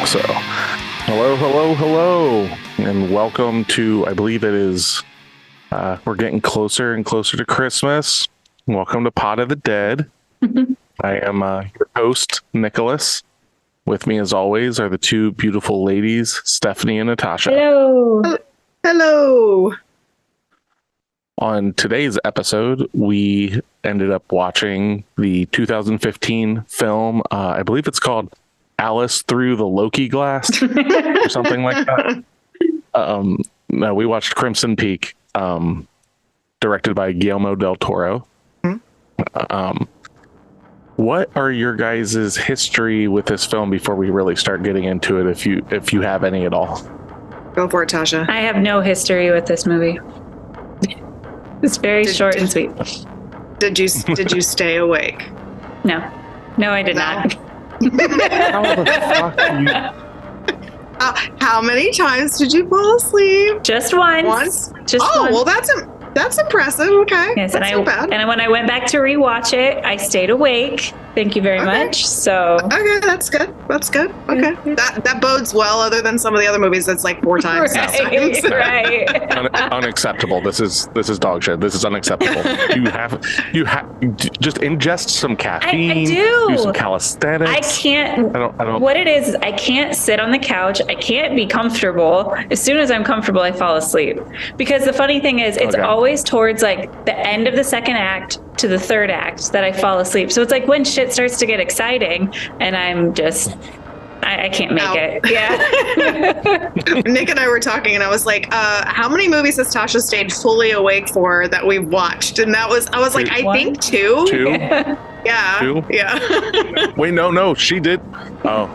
So, hello, and welcome to, I believe it is, we're getting closer and closer to Christmas. Welcome to Pot of the Dead. I am your host, Nicholas. With me, as always, are the two beautiful ladies, Stephanie and Natasha. Hello. Hello. On today's episode, we ended up watching the 2015 film. I believe it's called Alice Through the Loki Glass or something like that. No, we watched Crimson Peak, directed by Guillermo del Toro. What are your guys' history with this film before we really start getting into it, if you have any at all? Go for it, Tasha. I have no history with this movie. It's very short and sweet. Did you stay awake? No, I did not. How the fuck do you... How many times did you fall asleep? Just once. Once? Just oh, once. Well, that's impressive. Okay. Yes, that's not bad. And when I went back to rewatch it, I stayed awake. Thank you very much. So okay, that's good. That's good. Okay, that bodes well. Other than some of the other movies, that's like 4 times. Right. Right. Unacceptable. This is dog shit. This is unacceptable. You have just ingest some caffeine. I do. Do some calisthenics. I can't. I don't. What it is I can't sit on the couch. I can't be comfortable. As soon as I'm comfortable, I fall asleep. Because the funny thing is, it's always towards like the end of the second act to the third act that I fall asleep. So it's like when shit starts to get exciting and I'm just, I can't make it. Yeah. Nick and I were talking and I was like, how many movies has Tasha stayed fully awake for that we've watched? And I was like, I think 2. 2? Yeah. 2? Yeah. Wait, no, she did. Oh,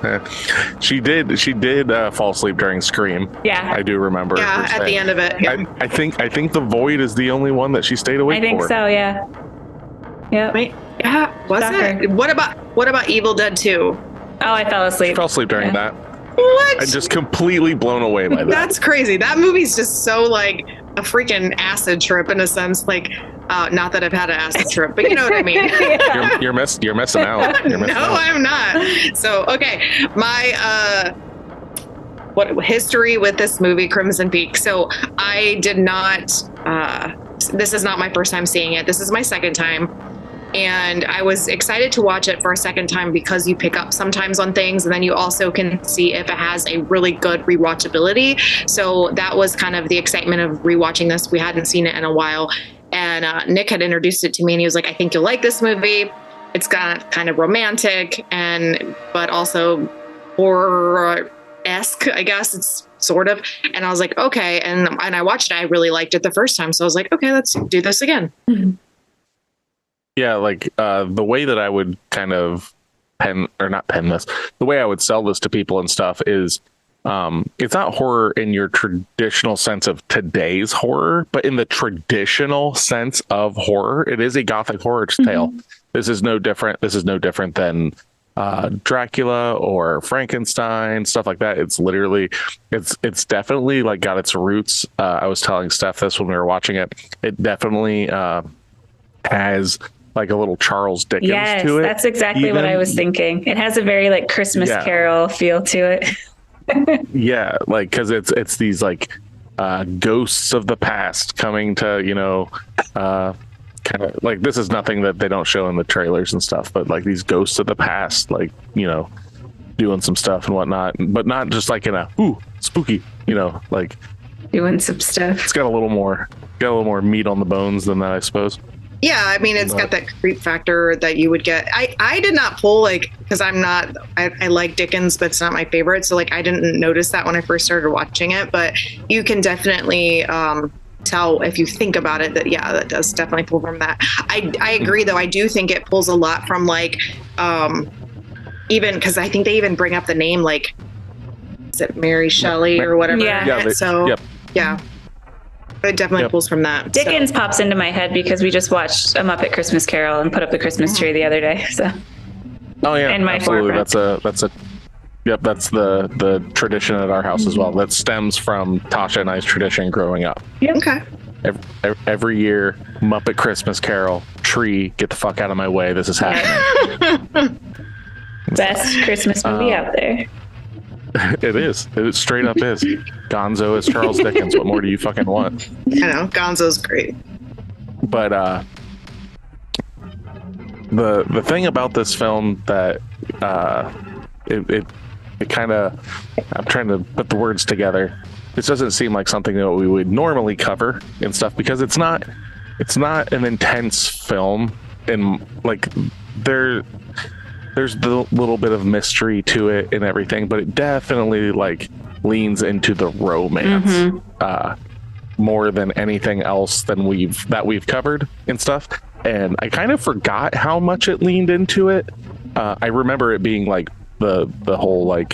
she did fall asleep during Scream. Yeah. I do remember. Yeah, at the end of it. Yeah. I think The Void is the only one that she stayed awake for. I think so, yeah. Yeah. Wait, yeah, was Shocker. it? What about Evil Dead 2? Oh, I fell asleep. She fell asleep during that. What? I'm just completely blown away by that. That's crazy. That movie's just so like a freaking acid trip in a sense. Like, not that I've had an acid trip, but you know what I mean. Yeah. You're missing out. I'm not. So, okay, my what history with this movie, Crimson Peak. So I did not. This is not my first time seeing it. This is my second time. And I was excited to watch it for a second time because you pick up sometimes on things and then you also can see if it has a really good rewatchability. So that was kind of the excitement of rewatching this. We hadn't seen it in a while. And Nick had introduced it to me and he was like, I think you'll like this movie. It's got kind of romantic but also horror-esque, I guess. It's sort of. And I was like, okay. And I watched it. I really liked it the first time. So I was like, okay, let's do this again. Yeah, like the way that I would kind of the way I would sell this to people and stuff is it's not horror in your traditional sense of today's horror, but in the traditional sense of horror, it is a gothic horror tale. This is no different than Dracula or Frankenstein, stuff like that. It's literally, it's definitely like got its roots. I was telling Steph this when we were watching it. It definitely has like a little Charles Dickens to it. That's exactly what I was thinking. It has a very like Christmas Carol feel to it. Yeah, like because it's these like ghosts of the past coming to kind of like, this is nothing that they don't show in the trailers and stuff, but like these ghosts of the past, like doing some stuff and whatnot, but not just like in a spooky, like doing some stuff. It's got a little more meat on the bones than that, I suppose. Yeah, I mean, it's got that creep factor that you would get. I did not pull, like, because I like Dickens, but it's not my favorite. So, like, I didn't notice that when I first started watching it. But you can definitely tell if you think about it that, yeah, that does definitely pull from that. I agree, though. I do think it pulls a lot from, like, even because I think they even bring up the name, like, is it Mary Shelley or whatever? Yeah. Yeah. It definitely pulls from that. Dickens pops into my head because we just watched A Muppet Christmas Carol and put up the Christmas tree the other day. So. Oh yeah, in my absolutely. forefront. That's the tradition at our house as well. That stems from Tasha and I's tradition growing up. Yep. Okay. Every year, Muppet Christmas Carol, tree, get the fuck out of my way. This is happening. Best Christmas movie out there. It is. It straight up is. Gonzo is Charles Dickens. What more do you fucking want? I know. Gonzo's great. But the thing about this film that it kind of, I'm trying to put the words together. This doesn't seem like something that we would normally cover and stuff, because it's not an intense film, and like there's the little bit of mystery to it and everything, but it definitely like leans into the romance more than anything else than we've covered and stuff. And I kind of forgot how much it leaned into it. I remember it being like the whole like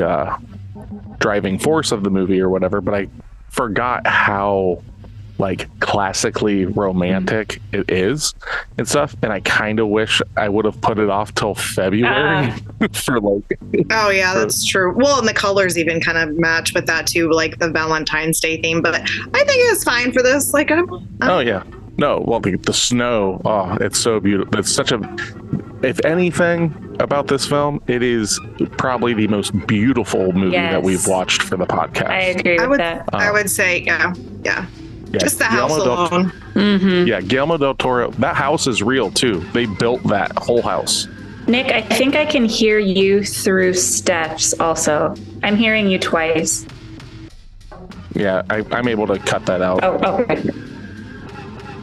driving force of the movie or whatever, but I forgot how like classically romantic it is and stuff. And I kind of wish I would have put it off till February for like. Oh yeah, that's true. Well, and the colors even kind of match with that too, like the Valentine's Day theme. But I think it's fine for this. Like, oh yeah, no. Well, the snow. Oh, it's so beautiful. It's such a. If anything about this film, it is probably the most beautiful movie that we've watched for the podcast. I agree with that. I would say, yeah. Just the house alone. Yeah, Guillermo del Toro. That house is real too. They built that whole house. Nick, I think I can hear you through steps also. I'm hearing you twice. Yeah, I'm able to cut that out. Oh, okay.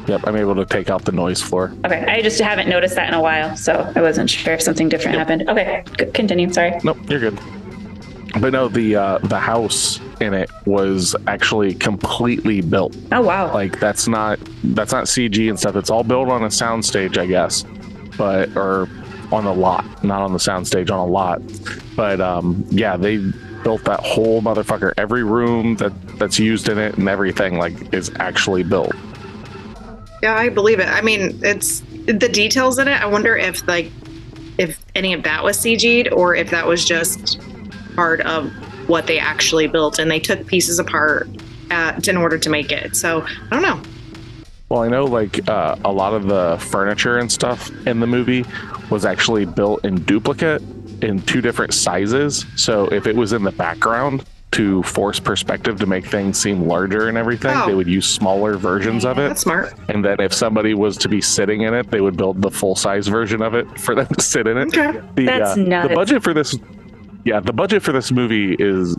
Yep, I'm able to take out the noise floor. Okay, I just haven't noticed that in a while, so I wasn't sure if something different happened. Okay, continue. Sorry. Nope, you're good. But no, the house in it was actually completely built. Oh wow! Like that's not CG and stuff. It's all built on a soundstage, I guess, or on a lot, not on the soundstage, on a lot. But yeah, they built that whole motherfucker. Every room that's used in it and everything like is actually built. Yeah, I believe it. I mean, it's the details in it. I wonder if any of that was CG'd or if that was just part of what they actually built and they took pieces apart in order to make it. So I don't know. Well, I know like a lot of the furniture and stuff in the movie was actually built in duplicate in 2 different sizes. So if it was in the background to force perspective to make things seem larger and everything, they would use smaller versions of it. That's smart. And then if somebody was to be sitting in it, they would build the full size version of it for them to sit in it. Okay. That's nuts. The budget for this. Yeah, the budget for this movie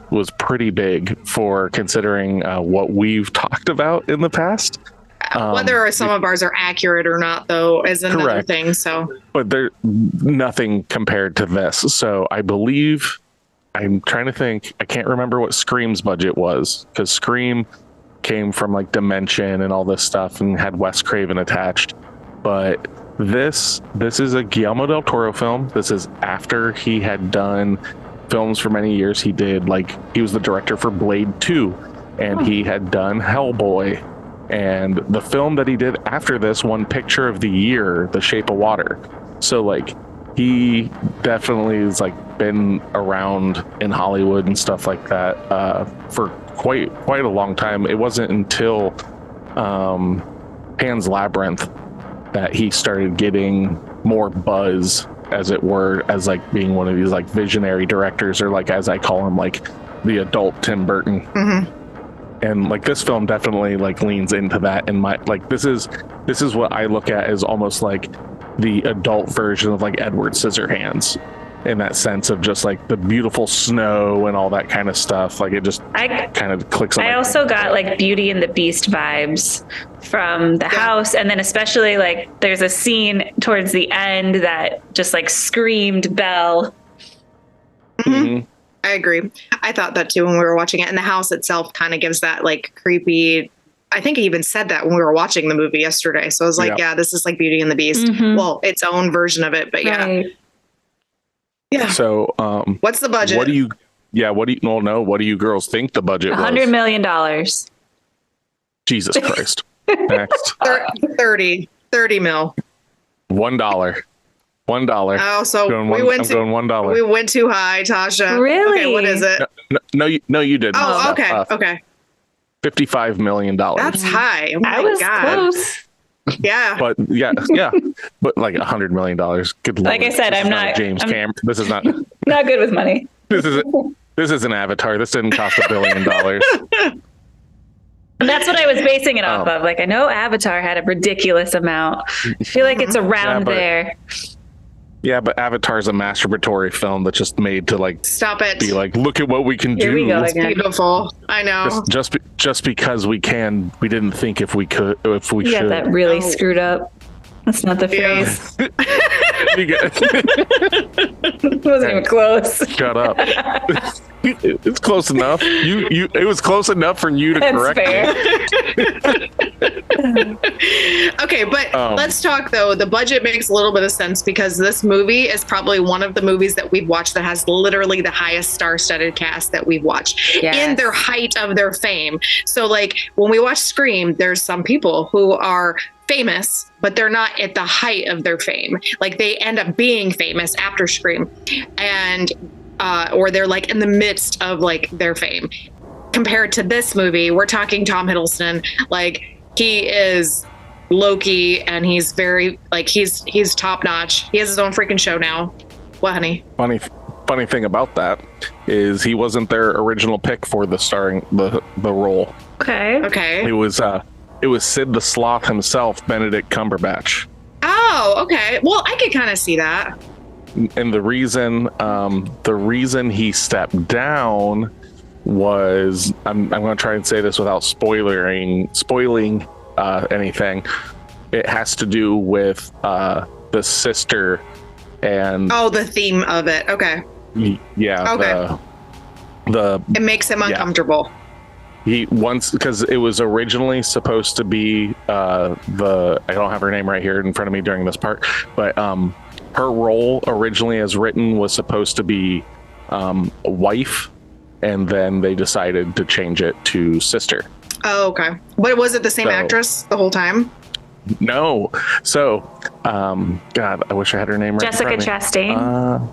was pretty big for considering what we've talked about in the past. Whether some of ours are accurate or not, though, is another correct. thing. So, but they're nothing compared to this. So I believe, I'm trying to think. I can't remember what Scream's budget was, because Scream came from like Dimension and all this stuff and had Wes Craven attached. But this is a Guillermo del Toro film. This is after he had done films for many years. He was the director for Blade 2, and he had done Hellboy. And the film that he did after this won Picture of the Year, The Shape of Water. So like he definitely has like been around in Hollywood and stuff like that for quite a long time. It wasn't until Pan's Labyrinth that he started getting more buzz, as it were, as like being one of these like visionary directors, or like, as I call him, like the adult Tim Burton. And like this film definitely like leans into that. And this is what I look at as almost like the adult version of like Edward Scissorhands, in that sense of just like the beautiful snow and all that kind of stuff. Like it just kind of clicks on. I also got like Beauty and the Beast vibes from the house, and then especially like there's a scene towards the end that just like screamed Belle. I agree. I thought that too when we were watching it, and the house itself kind of gives that like creepy. I think he even said that when we were watching the movie yesterday. So I was like, yeah, this is like Beauty and the Beast. Well, its own version of it, but yeah. So, what's the budget? What do you girls think the budget was? $100 million. Jesus Christ. Next. 30 mil. $1. Oh, so I'm going $1. We went too high, Tasha. Really? Okay, what is it? No, you didn't. Oh, okay. Okay. $55 million. That's high. Oh my I was God. close. Yeah. But but like $100 million. Good Lord. Like I said, I'm not James Cameron. This is not not good with money. This is This isn't Avatar. This didn't cost $1 billion. And that's what I was basing it off of. Like, I know Avatar had a ridiculous amount. I feel like it's around there. Yeah, but Avatar's a masturbatory film that's just made to like stop it. Be like, look at what we can do. Here we go it's again. Beautiful. I know. Just because we can, we didn't think if we could, if we You should. got that really screwed up. That's not the phrase. It wasn't even close. Shut up. It's close enough. It was close enough for you to That's correct fair. Okay, but let's talk though. The budget makes a little bit of sense because this movie is probably one of the movies that we've watched that has literally the highest star-studded cast that we've watched in their height of their fame. So like when we watch Scream, there's some people who are famous, but they're not at the height of their fame. Like they end up being famous after Scream, and or they're like in the midst of like their fame. Compared to this movie, we're talking Tom Hiddleston. Like he is Loki, and he's very like he's top notch. He has his own freaking show now. What, honey? Funny thing about that is he wasn't their original pick for the role. Okay. It was Sid the Sloth himself, Benedict Cumberbatch. Oh, okay. Well, I could kind of see that. And the reason he stepped down was I'm going to try and say this without spoiling anything. It has to do with the sister and the theme of it. Okay. Yeah. Okay. It makes him uncomfortable. Because it was originally supposed to be I don't have her name right here in front of me during this part, but her role originally as written was supposed to be a wife, and then they decided to change it to sister. Oh, okay. But was it the same actress the whole time? No. So, God, I wish I had her name right. Jessica Chastain.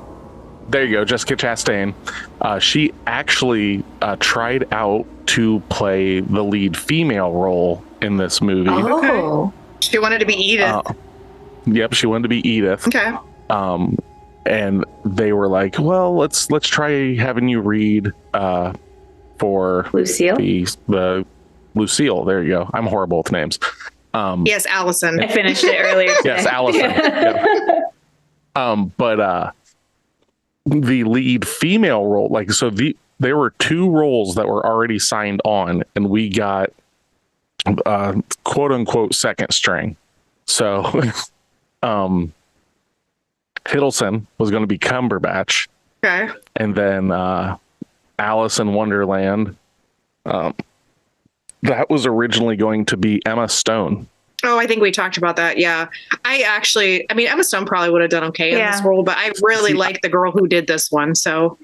There you go, Jessica Chastain. She actually tried out to play the lead female role in this movie. Oh. Okay. She wanted to be Edith. Yep, she wanted to be Edith. Okay. And they were like, well, let's try having you read for Lucille. The Lucille. There you go. I'm horrible with names. Yes, Allison. I finished it earlier today. Yes, Allison. Yep. But the lead female role, like, so there were two roles that were already signed on, and we got quote unquote second string. So Hiddleston was going to be Cumberbatch. Okay. And then Alice in Wonderland, that was originally going to be Emma Stone. Oh, I think we talked about that. Yeah. Emma Stone probably would have done okay in this role, but I really like the girl who did this one. So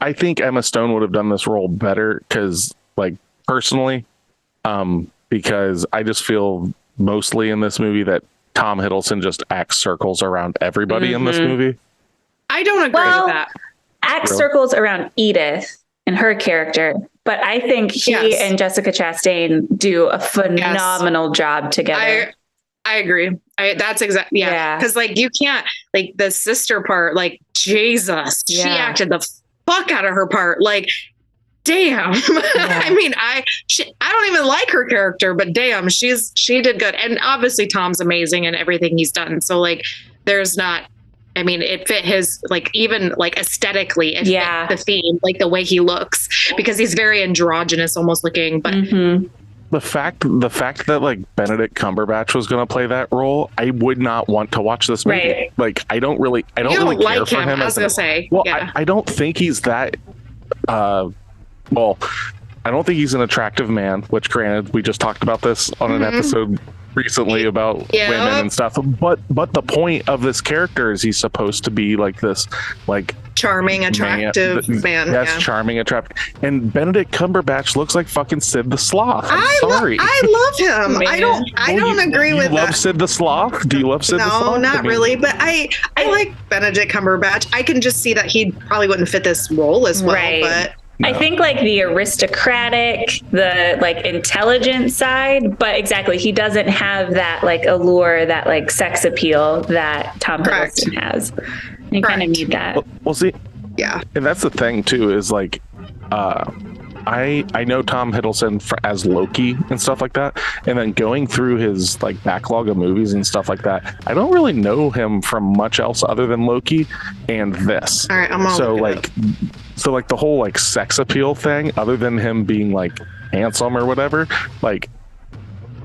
I think Emma Stone would have done this role better because, like, personally, because I just feel mostly in this movie that Tom Hiddleston just acts circles around everybody in this movie. I don't agree with that. Acts circles around Edith and her character. But I think he and Jessica Chastain do a phenomenal job together. I agree. That's exactly, because like you can't, like the sister part, like Jesus, she acted the fuck out of her part. Like, damn. I mean, I don't even like her character, but damn, she did good. And obviously Tom's amazing in everything he's done. So like, it fit his, like, even like aesthetically, it fit the theme, like the way he looks, because he's very androgynous almost looking, but the fact that like Benedict Cumberbatch was going to play that role, I would not want to watch this movie. Right. Like, I don't really care like for him. him. I was going to say, I don't think he's that, I don't think he's an attractive man, which granted, we just talked about this on an episode recently about women and stuff, but the point of this character is he's supposed to be like this, like, charming, attractive man. Yes, charming, attractive. And Benedict Cumberbatch looks like fucking Sid the Sloth. Sorry. I love him. I don't agree with that. You love Sid the Sloth? Do you love Sid the Sloth? No, not really. But I like Benedict Cumberbatch. I can just see that he probably wouldn't fit this role as well. Right. But I think like the aristocratic, the like intelligent side, but exactly, he doesn't have that like allure, that like sex appeal that Tom Hiddleston has. You kind of need that. Well, see, yeah, and that's the thing too, is like I know Tom Hiddleston as Loki and stuff like that, and then going through his like backlog of movies and stuff like that, I don't really know him from much else other than Loki and this. All right, I'm all so like the whole like sex appeal thing, other than him being like handsome or whatever, like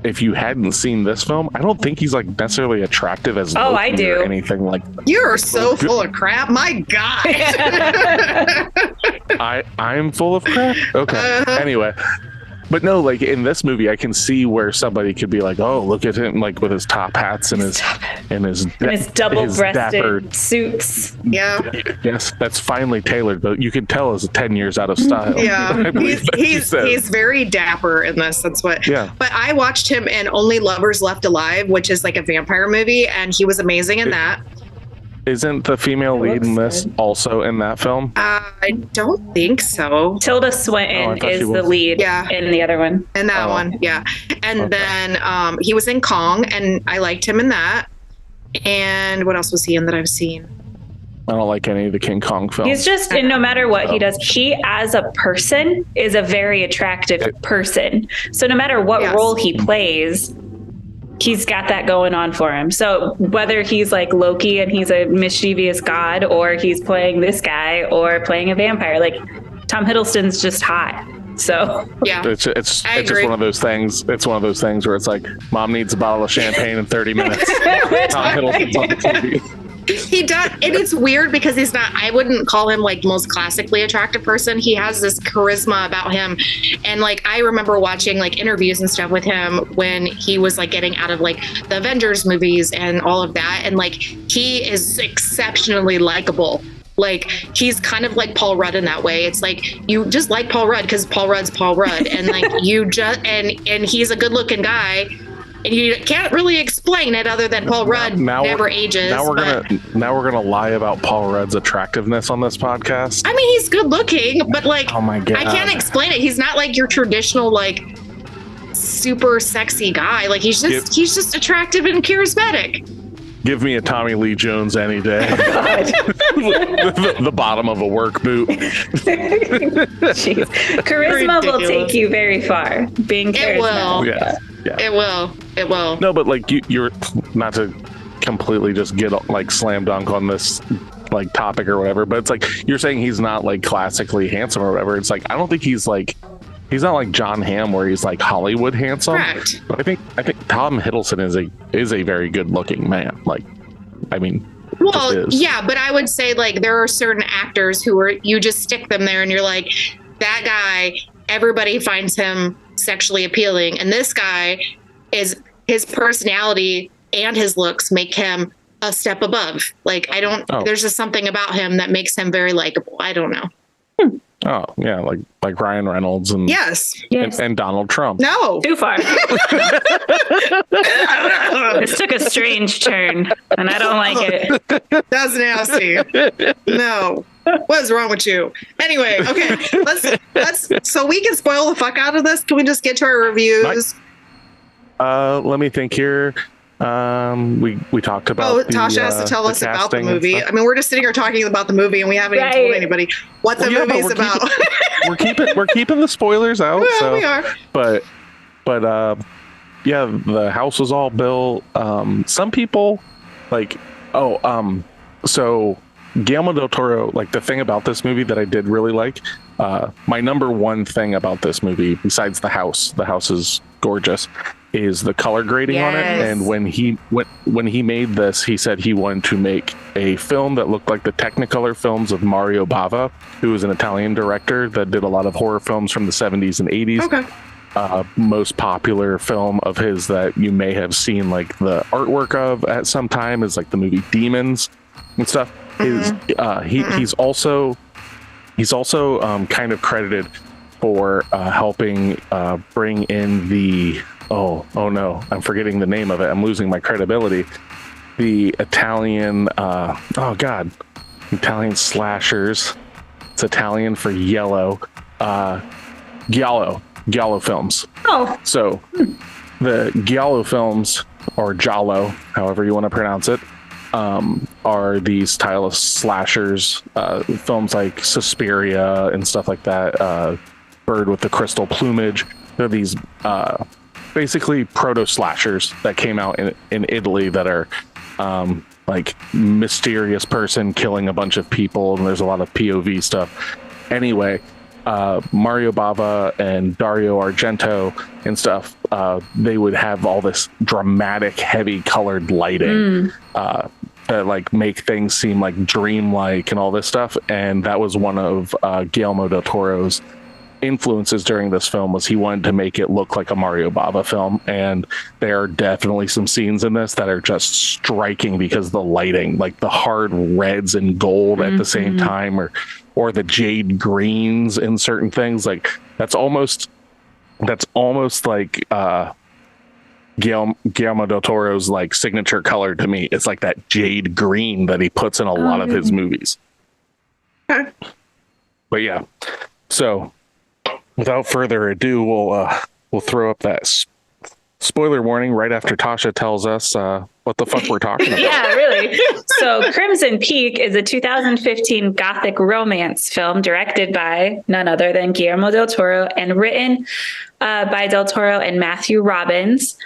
if you hadn't seen this film, I don't think he's like necessarily attractive as Loki I do. or anything like that. You're so full of crap. My God. I'm full of crap. Okay. Anyway, but no, like in this movie, I can see where somebody could be like, "Oh, look at him!" Like with his top hats and his double-breasted suits. Yeah. Yes, that's finely tailored, but you can tell it's 10 years out of style. Yeah. He's very dapper in this. That's what. Yeah. But I watched him in Only Lovers Left Alive, which is like a vampire movie, and he was amazing in that. Isn't the female lead in this also in that film? I don't think so. Tilda Swinton is the lead in the other one. In that one, yeah. And then he was in Kong, and I liked him in that. And what else was he in that I've seen? I don't like any of the King Kong films. He's just, and no matter what he does, he as a person is a very attractive person. So no matter what role he plays, he's got that going on for him. So whether he's like Loki and he's a mischievous god, or he's playing this guy or playing a vampire, like Tom Hiddleston's just hot. So yeah, it's just one of those things. It's one of those things where it's like, mom needs a bottle of champagne in 30 minutes. Tom Hiddleston's on the TV. He does, and it's weird because he's not, I wouldn't call him like the most classically attractive person. He has this charisma about him. And like, I remember watching like interviews and stuff with him when he was like getting out of like the Avengers movies and all of that. And like, he is exceptionally likable. Like, he's kind of like Paul Rudd in that way. It's like, you just like Paul Rudd because Paul Rudd's Paul Rudd. And like, you just, and he's a good looking guy. And you can't really explain it other than Paul Rudd never ages. Now we're gonna lie about Paul Rudd's attractiveness on this podcast. I mean, he's good looking, but like, oh my God, I can't explain it. He's not like your traditional like super sexy guy. Like he's just attractive and charismatic. Give me a Tommy Lee Jones any day. the bottom of a work boot. Jeez. Charisma will take you very far. Being charismatic. It will. Yeah. It will. No, but like you're not to completely just get like slam dunk on this like topic or whatever, but it's like you're saying he's not like classically handsome or whatever. It's like I don't think he's not like John Hamm where he's like Hollywood handsome. Correct. But I think Tom Hiddleston is a very good looking man. Like, I mean, well, yeah, but I would say like there are certain actors who you just stick them there and you're like, that guy, everybody finds him sexually appealing, and this guy is, his personality and his looks make him a step above. Like there's just something about him that makes him very likable. I don't know. Oh yeah, like Ryan Reynolds and yes. And Donald Trump. No, too far. This took a strange turn, and I don't like it. That's nasty. No, what is wrong with you? Anyway, okay, let's so we can spoil the fuck out of this. Can we just get to our reviews? Let me think here. We talked about. Tasha has to tell us about the movie. I mean, we're just sitting here talking about the movie, and we haven't even told anybody what the movie's about. we're keeping the spoilers out. Well, so, we are. But yeah, the house was all built. Some people so Guillermo del Toro. Like the thing about this movie that I did really like. My number one thing about this movie, besides the house is gorgeous, is the color grading on it. And when he made this, he said he wanted to make a film that looked like the Technicolor films of Mario Bava, who was an Italian director that did a lot of horror films from the 70s and 80s. Okay. Most popular film of his that you may have seen like the artwork of at some time is like the movie Demons and stuff. He's also kind of credited for helping bring in the oh no, I'm forgetting the name of it. I'm losing my credibility. The Italian Italian slashers. It's Italian for yellow. Giallo films. Oh. So the Giallo films, or Giallo, however you want to pronounce it, are these style of slashers, films like Suspiria and stuff like that, Bird with the Crystal Plumage. They're these basically proto slashers that came out in Italy that are like mysterious person killing a bunch of people, and there's a lot of POV stuff. Anyway, Mario Bava and Dario Argento and stuff, they would have all this dramatic, heavy colored lighting that like make things seem like dreamlike and all this stuff. And that was one of Guillermo del Toro's influences during this film, was he wanted to make it look like a Mario Bava film. And there are definitely some scenes in this that are just striking because the lighting, like the hard reds and gold at the same time, or the jade greens in certain things. Like that's almost like Guillermo del Toro's like signature color to me. It's like that jade green that he puts in a lot of his movies. But yeah, so without further ado, we'll throw up that spoiler warning right after Tasha tells us what the fuck we're talking about. Yeah, really. So Crimson Peak is a 2015 gothic romance film directed by none other than Guillermo del Toro and written by del Toro and Matthew Robbins.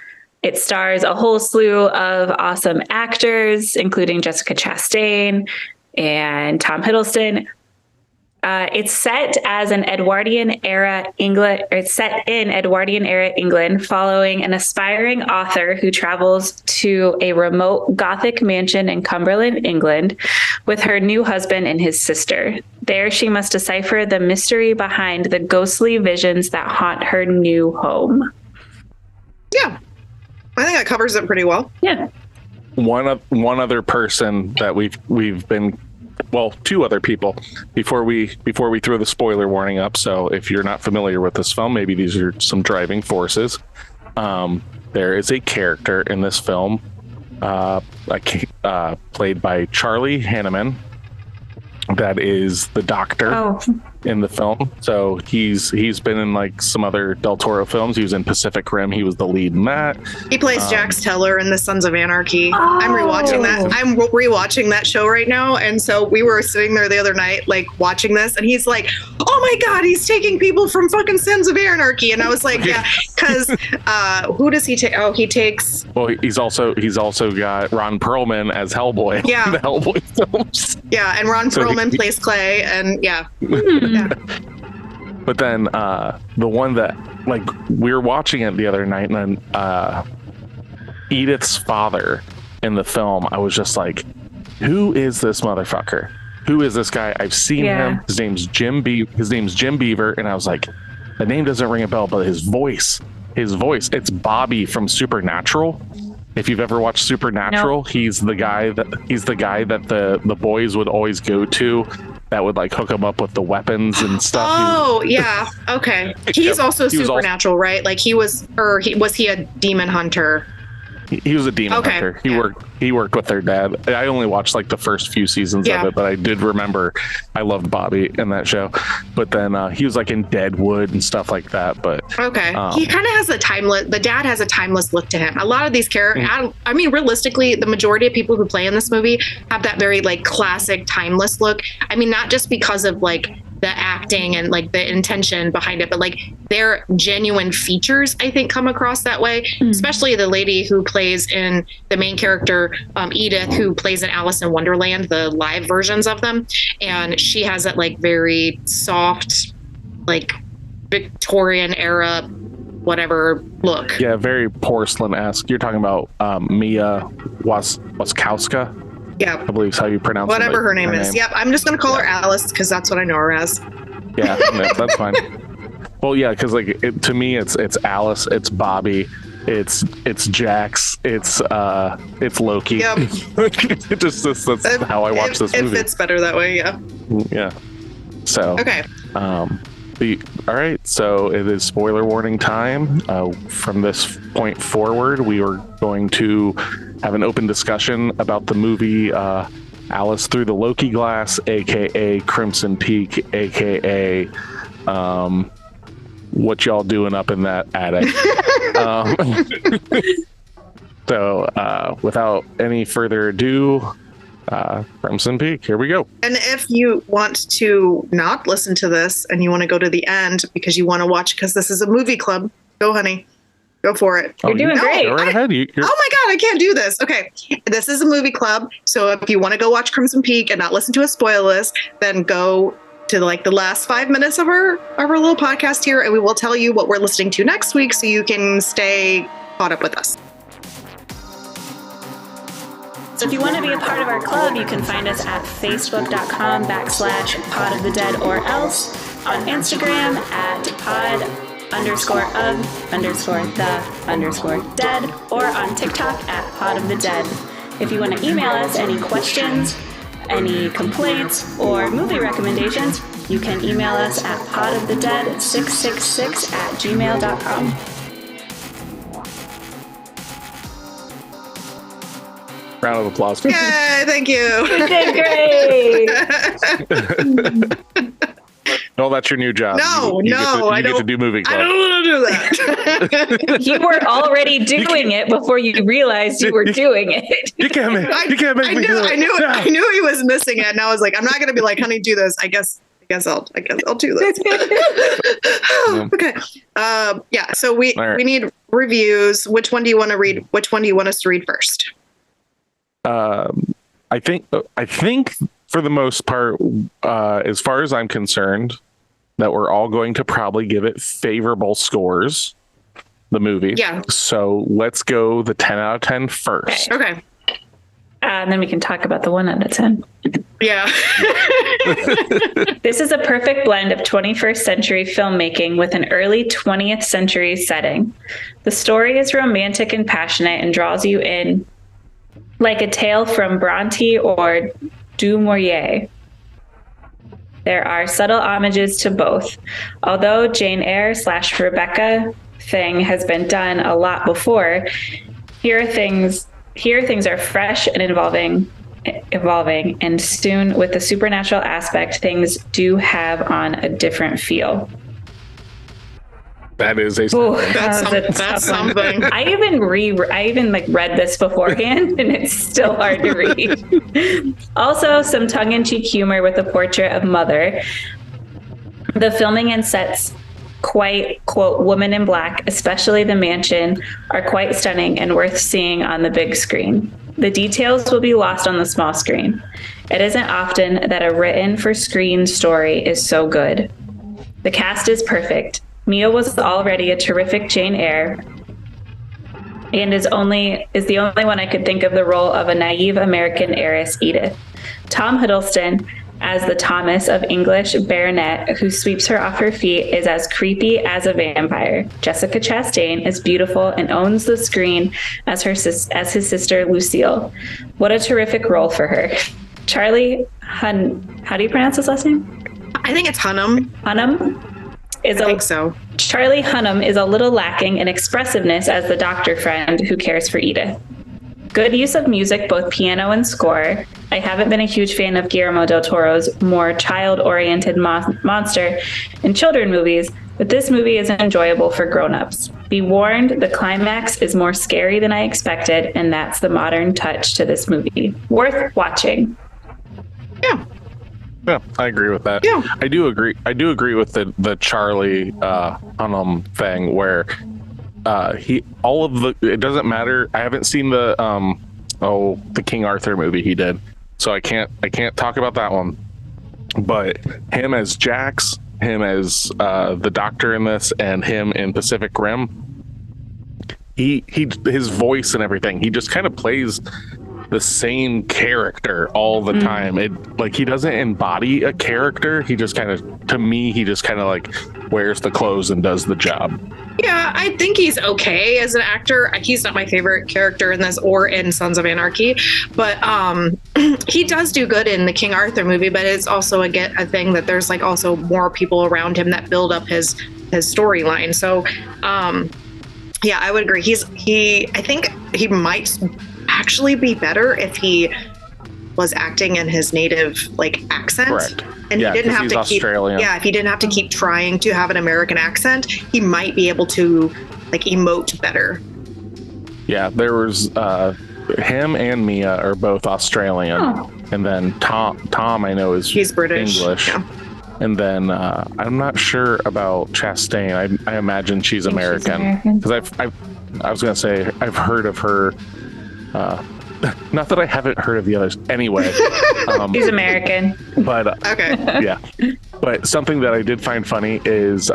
It stars a whole slew of awesome actors, including Jessica Chastain and Tom Hiddleston. It's set as an Edwardian era England, or it's set in Edwardian era England, following an aspiring author who travels to a remote Gothic mansion in Cumberland, England, with her new husband and his sister. There, she must decipher the mystery behind the ghostly visions that haunt her new home. Yeah, I think that covers it pretty well. Yeah. One other person that we've been. Well, two other people before we throw the spoiler warning up. So if you're not familiar with this film, maybe these are some driving forces. There is a character in this film played by Charlie Hanneman that is the doctor in the film. So he's been in like some other Del Toro films. He was in Pacific Rim. He was the lead in that. He plays Jax Teller in the Sons of Anarchy. I'm rewatching that. I'm rewatching that show right now. And so we were sitting there the other night, like watching this, and he's like, "Oh my God, he's taking people from fucking Sons of Anarchy." And I was like, "Yeah," because who does he take? Oh, he takes. Well, he's also got Ron Perlman as Hellboy. Yeah, in the Hellboy films. Yeah, and Ron Perlman plays Clay, and yeah. Yeah. But then the one that, like, we were watching it the other night, and then Edith's father in the film, I was just like, who is this motherfucker? Who is this guy? I've seen him. His name's Jim Beaver, and I was like, the name doesn't ring a bell, but his voice, it's Bobby from Supernatural. If you've ever watched Supernatural, he's the guy that the boys would always go to, that would like hook him up with the weapons and stuff. Oh, yeah. Okay. He's also Supernatural, right? Like was he a demon hunter? He was a demon hunter. He worked with their dad. I only watched like the first few seasons of it, but I did remember I loved Bobby in that show. But then he was like in Deadwood and stuff like that. But he kind of has the dad has a timeless look to him. A lot of these characters, I mean, realistically, the majority of people who play in this movie have that very like classic timeless look. I mean, not just because of like the acting and like the intention behind it, but like their genuine features, I think, come across that way. Especially the lady who plays in the main character, Edith, who plays in Alice in Wonderland, the live versions of them, and she has that like very soft, like Victorian era, whatever look. Yeah, very porcelain-esque. You're talking about Mia Wasikowska. Yeah, I believe is how you pronounce whatever her name is. Yep, I'm just gonna call her Alice because that's what I know her as. Yeah, that's fine. Well, yeah, because like to me, it's Alice, it's Bobby, it's Jax, it's Loki. Yep. That's how I watch this movie. It fits better that way. Yeah. Yeah. So. Okay. All right, so it is spoiler warning time. From this point forward, we are going to have an open discussion about the movie Alice Through the Loki Glass, aka Crimson Peak, aka what y'all doing up in that attic. So without any further ado, Crimson Peak. Here we go. And if you want to not listen to this and you want to go to the end because you want to watch, because this is a movie club, go, honey. Go for it. You're doing great. Go right ahead. Oh my God, I can't do this. Okay. This is a movie club. So if you want to go watch Crimson Peak and not listen to a spoiler list, then go to like the last 5 minutes of our little podcast here, and we will tell you what we're listening to next week so you can stay caught up with us. So if you want to be a part of our club, you can find us at facebook.com/pod of the dead, or else on Instagram at pod_of_the_dead, or on TikTok at pod of the dead. If you want to email us any questions, any complaints, or movie recommendations, you can email us at podofthedead666@gmail.com. Round of applause. Yay, thank you. You did great. No, that's your new job. No, you I get don't. to do movie club. I don't want to do that. You were already doing it before you realized you were doing it. You can't make me do it. I knew he was missing it, and I was like, I'm not going to be like, honey, do this. I guess I'll do this. Okay. Yeah. So we need reviews. Which one do you want to read? Which one do you want us to read first? I think for the most part, as far as I'm concerned, that we're all going to probably give it favorable scores. The movie. Yeah. So let's go the 10 out of 10 first. Okay. And then we can talk about the 1 out of 10. Yeah. This is a perfect blend of 21st century filmmaking with an early 20th century setting. The story is romantic and passionate and draws you in like a tale from Bronte or Du Maurier. There are subtle homages to both. Although Jane Eyre / Rebecca thing has been done a lot before, here things are fresh and evolving, and soon with the supernatural aspect, things do have on a different feel. That is a that's something. I even read this beforehand, and it's still hard to read. Also, some tongue-in-cheek humor with a portrait of Mother. The filming and sets, quite, quote, woman in black, especially the mansion, are quite stunning and worth seeing on the big screen. The details will be lost on the small screen. It isn't often that a written-for-screen story is so good. The cast is perfect. Mia was already a terrific Jane Eyre, and is the only one I could think of the role of a naive American heiress, Edith. Tom Hiddleston, as the Thomas of English baronet who sweeps her off her feet, is as creepy as a vampire. Jessica Chastain is beautiful and owns the screen as his sister Lucille. What a terrific role for her. Charlie how do you pronounce his last name? I think it's Hunnam. Charlie Hunnam is a little lacking in expressiveness as the doctor friend who cares for Edith. Good use of music, both piano and score. I haven't been a huge fan of Guillermo del Toro's more child-oriented monster and children movies, but this movie is enjoyable for grown-ups. Be warned, the climax is more scary than I expected, and that's the modern touch to this movie. Worth watching. Yeah, I agree with that. Yeah. I do agree with the Charlie Hunnam thing where it doesn't matter. I haven't seen the King Arthur movie he did, so I can't talk about that one. But him as Jax, him as the Doctor in this, and him in Pacific Rim, his voice and everything, he just kind of plays the same character all the time. He doesn't embody a character. He just kind of like wears the clothes and does the job. Yeah, I think he's okay as an actor. He's not my favorite character in this or in Sons of Anarchy, but he does do good in the King Arthur movie. But it's also a thing that there's like also more people around him that build up his storyline. So yeah, I would agree. I think he might actually be better if he was acting in his native accent. Correct. And he didn't have to keep Australian. if he didn't have to keep trying to have an American accent, he might be able to emote better. Yeah, there was him and Mia are both Australian, and then Tom I know is He's British. English. Yeah. And then I'm not sure about Chastain. I imagine she's American because I was gonna say I've heard of her. Not that I haven't heard of the others. Anyway, He's American. but Okay. yeah. But something that I did find funny is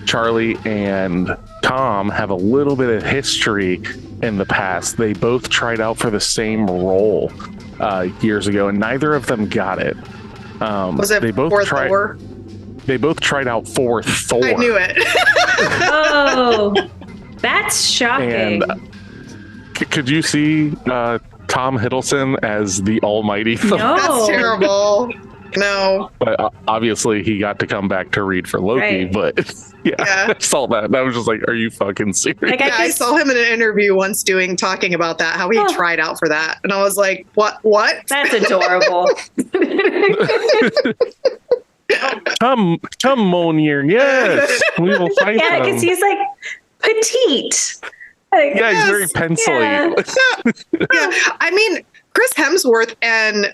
Charlie and Tom have a little bit of history in the past. They both tried out for the same role years ago, and neither of them got it. Was it they both for tried, Thor? They both tried out for Thor. I knew it. Oh, that's shocking. And could you see Tom Hiddleston as the Almighty Thor? No. That's terrible. No. But obviously he got to come back to read for Loki. Right. But yeah, I saw that. I was just like, are you fucking serious? Like, I saw him in an interview once talking about that, how he tried out for that. And I was like, what? That's adorable. Come on here. Yes. We will fight Yeah, them. because he's like petite. Like, Yeah, he's very pencily. Yeah. I mean, Chris Hemsworth and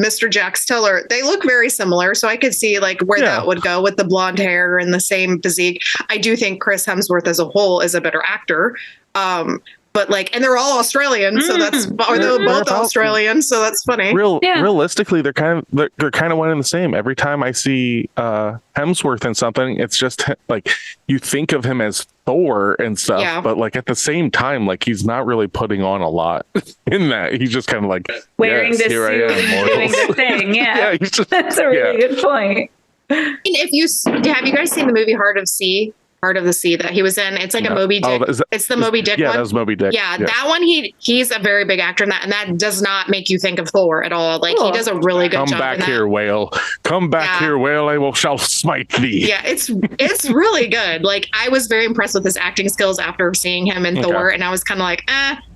Mr. Jax Teller, they look very similar. So I could see like where that would go with the blonde hair and the same physique. I do think Chris Hemsworth as a whole is a better actor. But like, and they're all Australian, so that's or they're both Australian, so that's funny. Realistically, they're kind of one and the same. Every time I see Hemsworth in something, it's just like you think of him as Thor and stuff, but like at the same time, like he's not really putting on a lot in that. He's just kind of like wearing this suit and doing the thing. Yeah, that's a really good point. And if you have you guys seen the movie Heart of the Sea that he was in? It's like a Moby Dick. It's the Moby Dick one. Yeah, that was Moby Dick. Yeah, that one he's a very big actor in that, and that does not make you think of Thor at all. Like he does a really good job. Come back here, whale. Come back here, whale. I shall smite thee. Yeah, it's really good. Like I was very impressed with his acting skills after seeing him in Thor, and I was kind of like,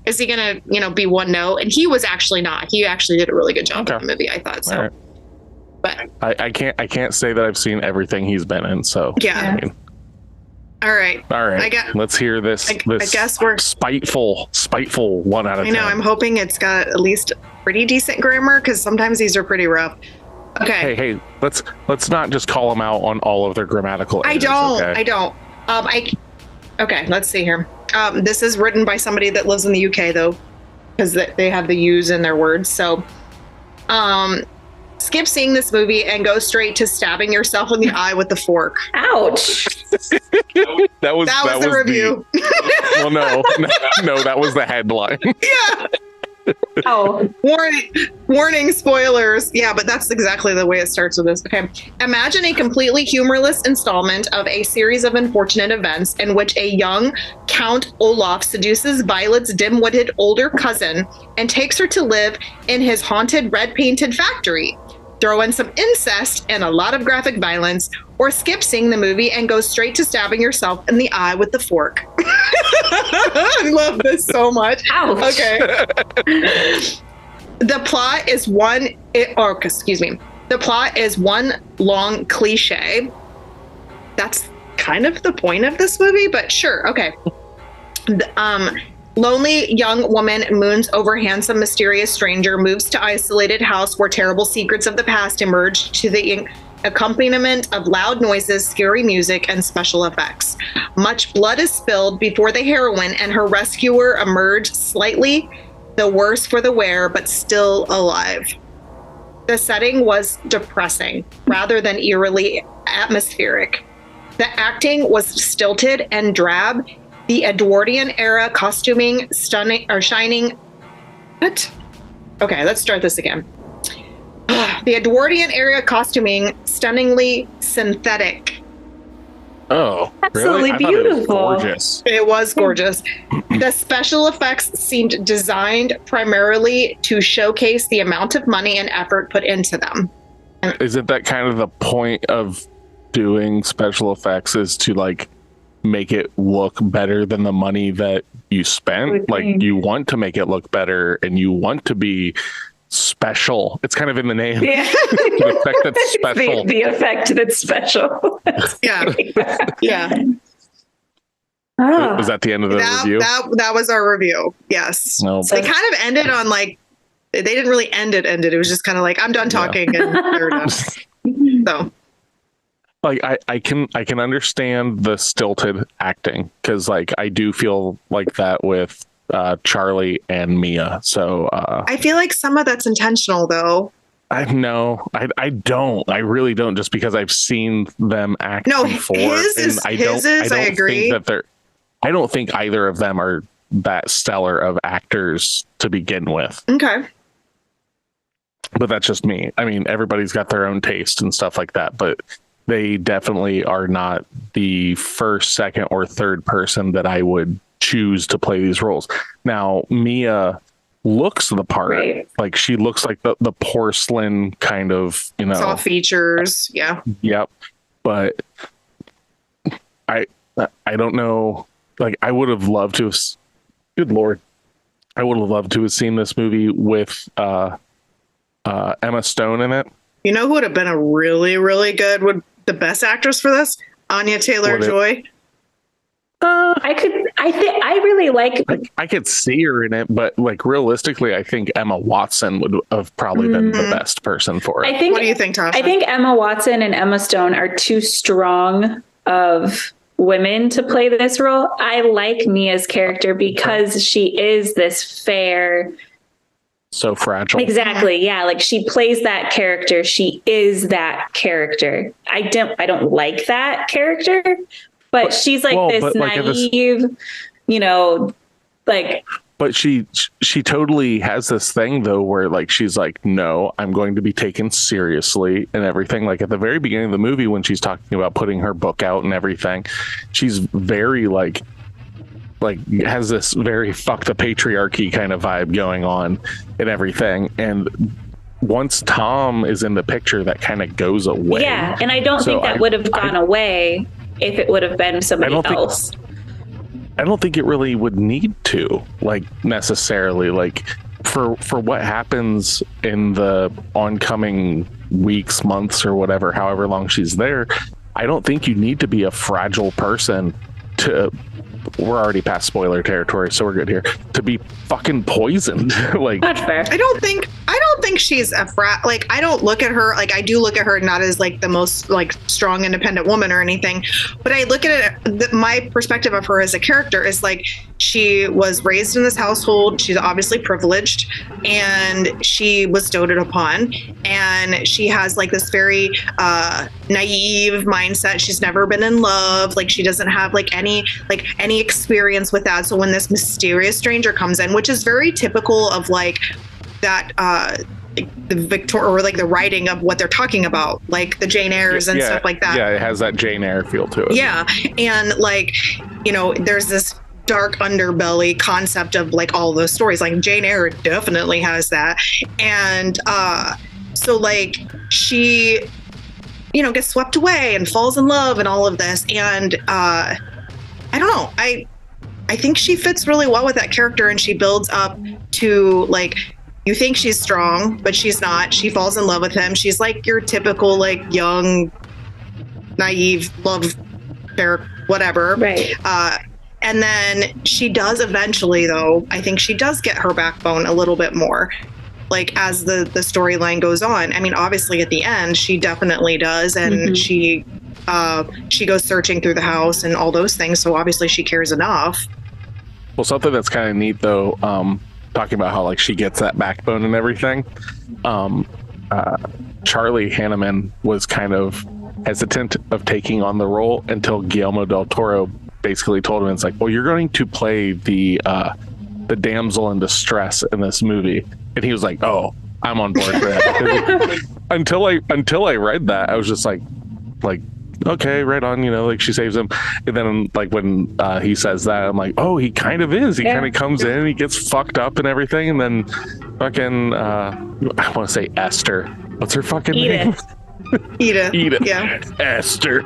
is he gonna be one note? And he was actually not. He actually did a really good job in the movie, I thought. So, right. But I can't say that I've seen everything he's been in. So yeah. I mean, All right. Let's hear this. I guess we're spiteful 1 out of 10. I know. I'm hoping it's got at least pretty decent grammar because sometimes these are pretty rough. Okay. Hey, let's not just call them out on all of their grammatical errors. I don't. Okay. Let's see here. This is written by somebody that lives in the UK though, because they have the U's in their words. So, skip seeing this movie and go straight to stabbing yourself in the eye with the fork. Ouch. that was the review. Well, no, that was the headline. Yeah. Oh. Warning, spoilers. Yeah, but that's exactly the way it starts with this. Okay. Imagine a completely humorless installment of a series of unfortunate events in which a young Count Olaf seduces Violet's dim-witted older cousin and takes her to live in his haunted red-painted factory. Throw in some incest and a lot of graphic violence, or skip seeing the movie and go straight to stabbing yourself in the eye with the fork. I love this so much. Ouch. Okay. The plot is one long cliche. That's kind of the point of this movie, but sure. Okay. Lonely young woman moons over handsome, mysterious stranger, moves to isolated house where terrible secrets of the past emerge to the accompaniment of loud noises, scary music, and special effects. Much blood is spilled before the heroine and her rescuer emerge slightly the worse for the wear, but still alive. The setting was depressing rather than eerily atmospheric. The acting was stilted and drab. The Edwardian era costuming shining. What? Okay, let's start this again. The Edwardian era costuming stunningly synthetic. Oh, absolutely really? beautiful. It was gorgeous. The special effects seemed designed primarily to showcase the amount of money and effort put into them. Isn't that kind of the point of doing special effects, is to like make it look better than the money that you spent? Like you want to make it look better and you want to be special. It's kind of in the name. Yeah. The effect that's special. The effect that's special. Yeah. Yeah. Oh. Was that the end of the review? That was our review. Yes. No. They kind of ended on like, they didn't really end it. It was just kind of like, I'm done talking and they're done. So. Like I can understand the stilted acting because like I do feel like that with Charlie and Mia. So I feel like some of that's intentional though. I don't. I really don't, just because I've seen them act before. I agree. I don't think either of them are that stellar of actors to begin with. Okay. But that's just me. I mean, everybody's got their own taste and stuff like that, but they definitely are not the first, second, or third person that I would choose to play these roles. Now, Mia looks the part. Right. Like she looks like the porcelain kind of, soft features. Yeah. Yep. But I don't know. Like I would have loved to have, good Lord, I would have loved to have seen this movie with Emma Stone in it. You know who would have been a really, really good, the best actress for this? Anya Taylor-Joy. I really like. I could see her in it, but like realistically, I think Emma Watson would have probably been the best person for it. What do you think, Tasha? I think Emma Watson and Emma Stone are too strong of women to play this role. I like Mia's character because she is this fair. So fragile. Exactly. Yeah. Like she plays that character. She is that character. I don't like that character, but she's like this naive, like. But she totally has this thing though, where like, she's like, no, I'm going to be taken seriously and everything. Like at the very beginning of the movie, when she's talking about putting her book out and everything, she's very like has this very fuck the patriarchy kind of vibe going on and everything. And once Tom is in the picture, that kind of goes away. Yeah. And I don't think that would have gone away if it would have been somebody else. I don't think it really would need to, like, necessarily, like for what happens in the oncoming weeks, months, or whatever, however long she's there. I don't think you need to be a fragile person to, we're already past spoiler territory, so we're good here, to be fucking poisoned. Like, that's fair. I don't think she's a like, I don't look at her, like, I do look at her not as like the most like strong independent woman or anything, but I look at it, my perspective of her as a character is like, she was raised in this household, she's obviously privileged, and she was doted upon, and she has like this very naive mindset. She's never been in love, like she doesn't have like any experience with that. So when this mysterious stranger comes in, which is very typical of like that the Victor, or like the writing of what they're talking about, like the Jane Eyres and stuff like that. Yeah, it has that Jane Eyre feel to it. Yeah, and like, there's this dark underbelly concept of like all those stories. Like Jane Eyre definitely has that, and so like she, gets swept away and falls in love and all of this, and I don't know. I think she fits really well with that character, and she builds up to like, you think she's strong, but she's not. She falls in love with him. She's like your typical like young, naive love affair, whatever. Right. And then she does eventually, though, I think she does get her backbone a little bit more, like as the storyline goes on. I mean, obviously at the end, she definitely does. And she goes searching through the house and all those things. So obviously she cares enough. Well, something that's kind of neat, though, talking about how like she gets that backbone and everything. Charlie Hanneman was kind of hesitant of taking on the role until Guillermo del Toro basically told him, it's like, well, you're going to play the damsel in distress in this movie. And he was like, oh, I'm on board for that. until I read that, I was just like, okay, right on, like she saves him. And then like when he says that, I'm like, oh, he kind of is. He kind of comes in, he gets fucked up and everything. And then fucking, I want to say Esther. What's her fucking name? Edith. Yeah. Esther.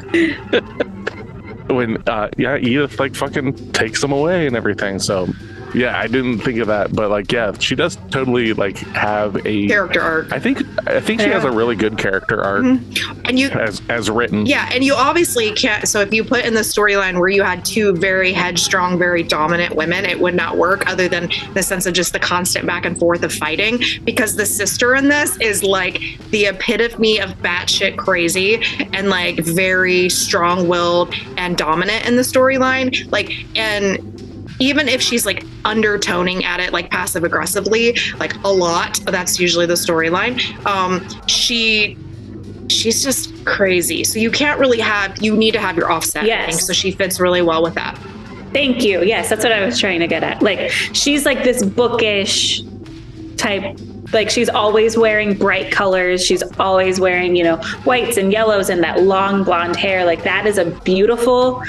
When Edith like fucking takes him away and everything. So Yeah, I didn't think of that, but like, yeah, she does totally like have a character arc. I think she has a really good character arc, and you as written. Yeah, and you obviously can't. So if you put in the storyline where you had two very headstrong, very dominant women, it would not work. Other than the sense of just the constant back and forth of fighting, because the sister in this is like the epitome of batshit crazy and like very strong-willed and dominant in the storyline. Like, and even if she's like undertoning at it, like passive aggressively, like a lot, that's usually the storyline. She's just crazy. So you can't really you need to have your offset. Yes. I think. So she fits really well with that. Thank you. Yes, that's what I was trying to get at. Like, she's like this bookish type. Like, she's always wearing bright colors. She's always wearing, whites and yellows and that long blonde hair. Like, that is a beautiful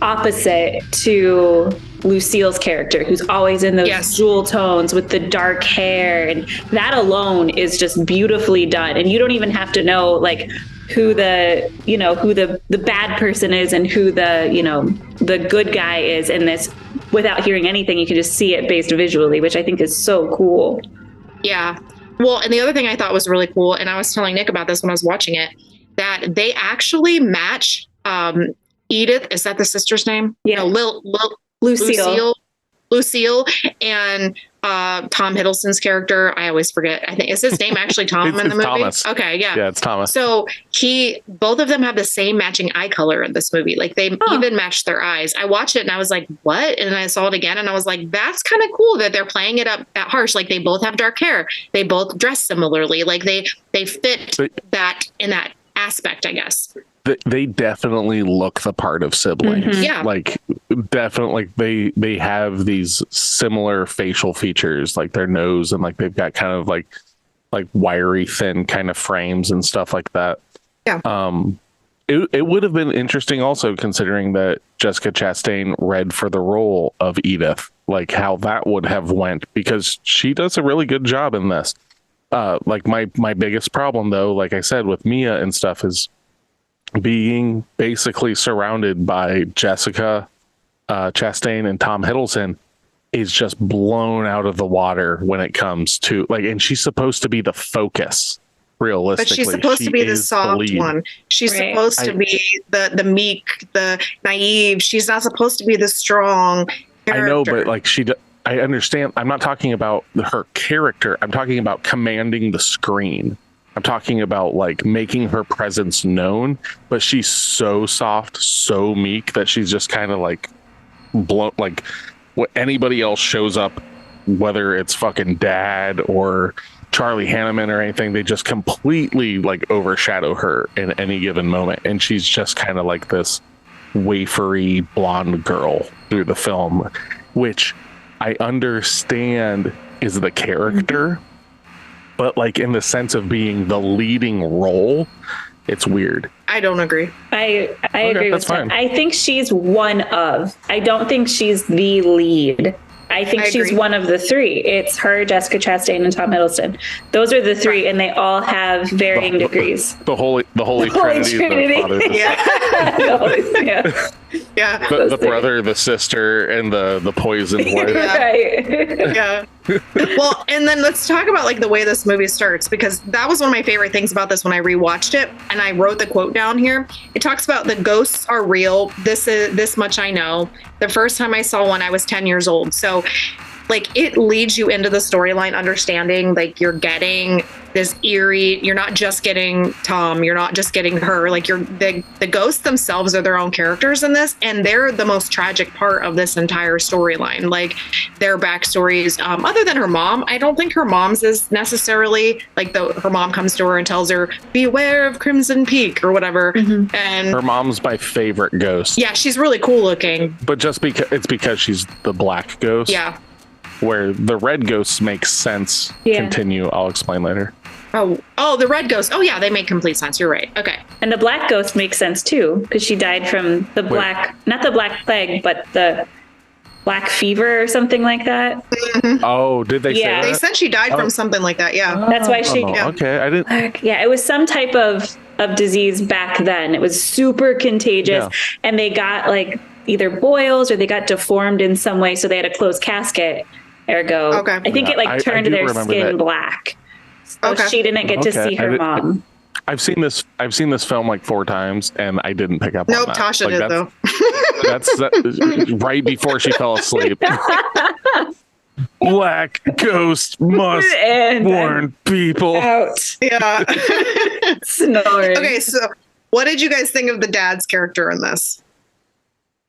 opposite to Lucille's character, who's always in those jewel tones with the dark hair, and that alone is just beautifully done. And you don't even have to know like who the bad person is and who the good guy is in this without hearing anything. You can just see it based visually, which I think is so cool. Yeah. Well, and the other thing I thought was really cool, and I was telling Nick about this when I was watching it, that they actually match Edith, is that the sister's name? Yeah. Lucille and Tom Hiddleston's character. I always forget. I think is his name actually Tom in the movie? Thomas. Okay, yeah. Yeah, it's Thomas. So both of them have the same matching eye color in this movie. Like they even matched their eyes. I watched it and I was like, what? And I saw it again and I was like, that's kind of cool that they're playing it up that harsh. Like they both have dark hair. They both dress similarly. Like they fit that in that aspect, I guess. They definitely look the part of siblings. Mm-hmm. Yeah. Like definitely they have these similar facial features, like their nose, and like they've got kind of like wiry, thin kind of frames and stuff like that. Yeah. It would have been interesting also, considering that Jessica Chastain read for the role of Edith, like how that would have went, because she does a really good job in this. Like my biggest problem though, like I said, with Mia and stuff is being basically surrounded by Jessica Chastain and Tom Hiddleston is just blown out of the water when it comes to like, and she's supposed to be the focus. Realistically, but she's supposed to be the soft one. She's supposed to be the meek, the naive. She's not supposed to be the strong character. I know, but like I understand. I'm not talking about her character. I'm talking about commanding the screen. I'm talking about like making her presence known, but she's so soft, so meek that she's just kind of like blown. Like what anybody else shows up, whether it's fucking Dad or Charlie Hanneman or anything, they just completely like overshadow her in any given moment. And she's just kind of like this wafery blonde girl through the film, which I understand is the character. But like in the sense of being the leading role, it's weird. I don't agree. I agree with that. I think she's one of. I don't think she's the lead. I think she's one of the three. It's her, Jessica Chastain, and Tom Hiddleston. Those are the three, and they all have varying degrees. The holy Trinity. The father, the brother, the sister, and the poisoned wife. Right. Yeah. Well, and then let's talk about like the way this movie starts, because that was one of my favorite things about this when I rewatched it, and I wrote the quote down here. It talks about the ghosts are real. This much I know. The first time I saw one, I was 10 years old. So like it leads you into the storyline understanding like you're getting this eerie, you're not just getting Tom, you're not just getting her, like the ghosts themselves are their own characters in this, and they're the most tragic part of this entire storyline. Like their backstories, other than her mom, I don't think her mom's is necessarily like her mom comes to her and tells her beware of Crimson Peak or whatever. Mm-hmm. And her mom's my favorite ghost. Yeah, she's really cool looking, but just because she's the black ghost. Yeah. Where the red ghosts make sense. Yeah. Continue. I'll explain later. Oh, the red ghost. Oh, yeah, they make complete sense. You're right. Okay. And the black ghost makes sense too, because she died from the not the Black Plague, but the Black Fever or something like that. Mm-hmm. Oh, did they say that? They said she died from something like that. Yeah. That's why she. Yeah. Okay, I didn't. Yeah, it was some type of disease back then. It was super contagious, and they got like either boils or they got deformed in some way, so they had a closed casket. Ergo, Okay. I think it like turned their skin black. So she didn't get to see her mom. I've seen this film like 4 times, and I didn't pick up on that. Tasha did though. That's right before she fell asleep. Black ghost must warn people. Out. Yeah. Snoring. Okay, so what did you guys think of the dad's character in this?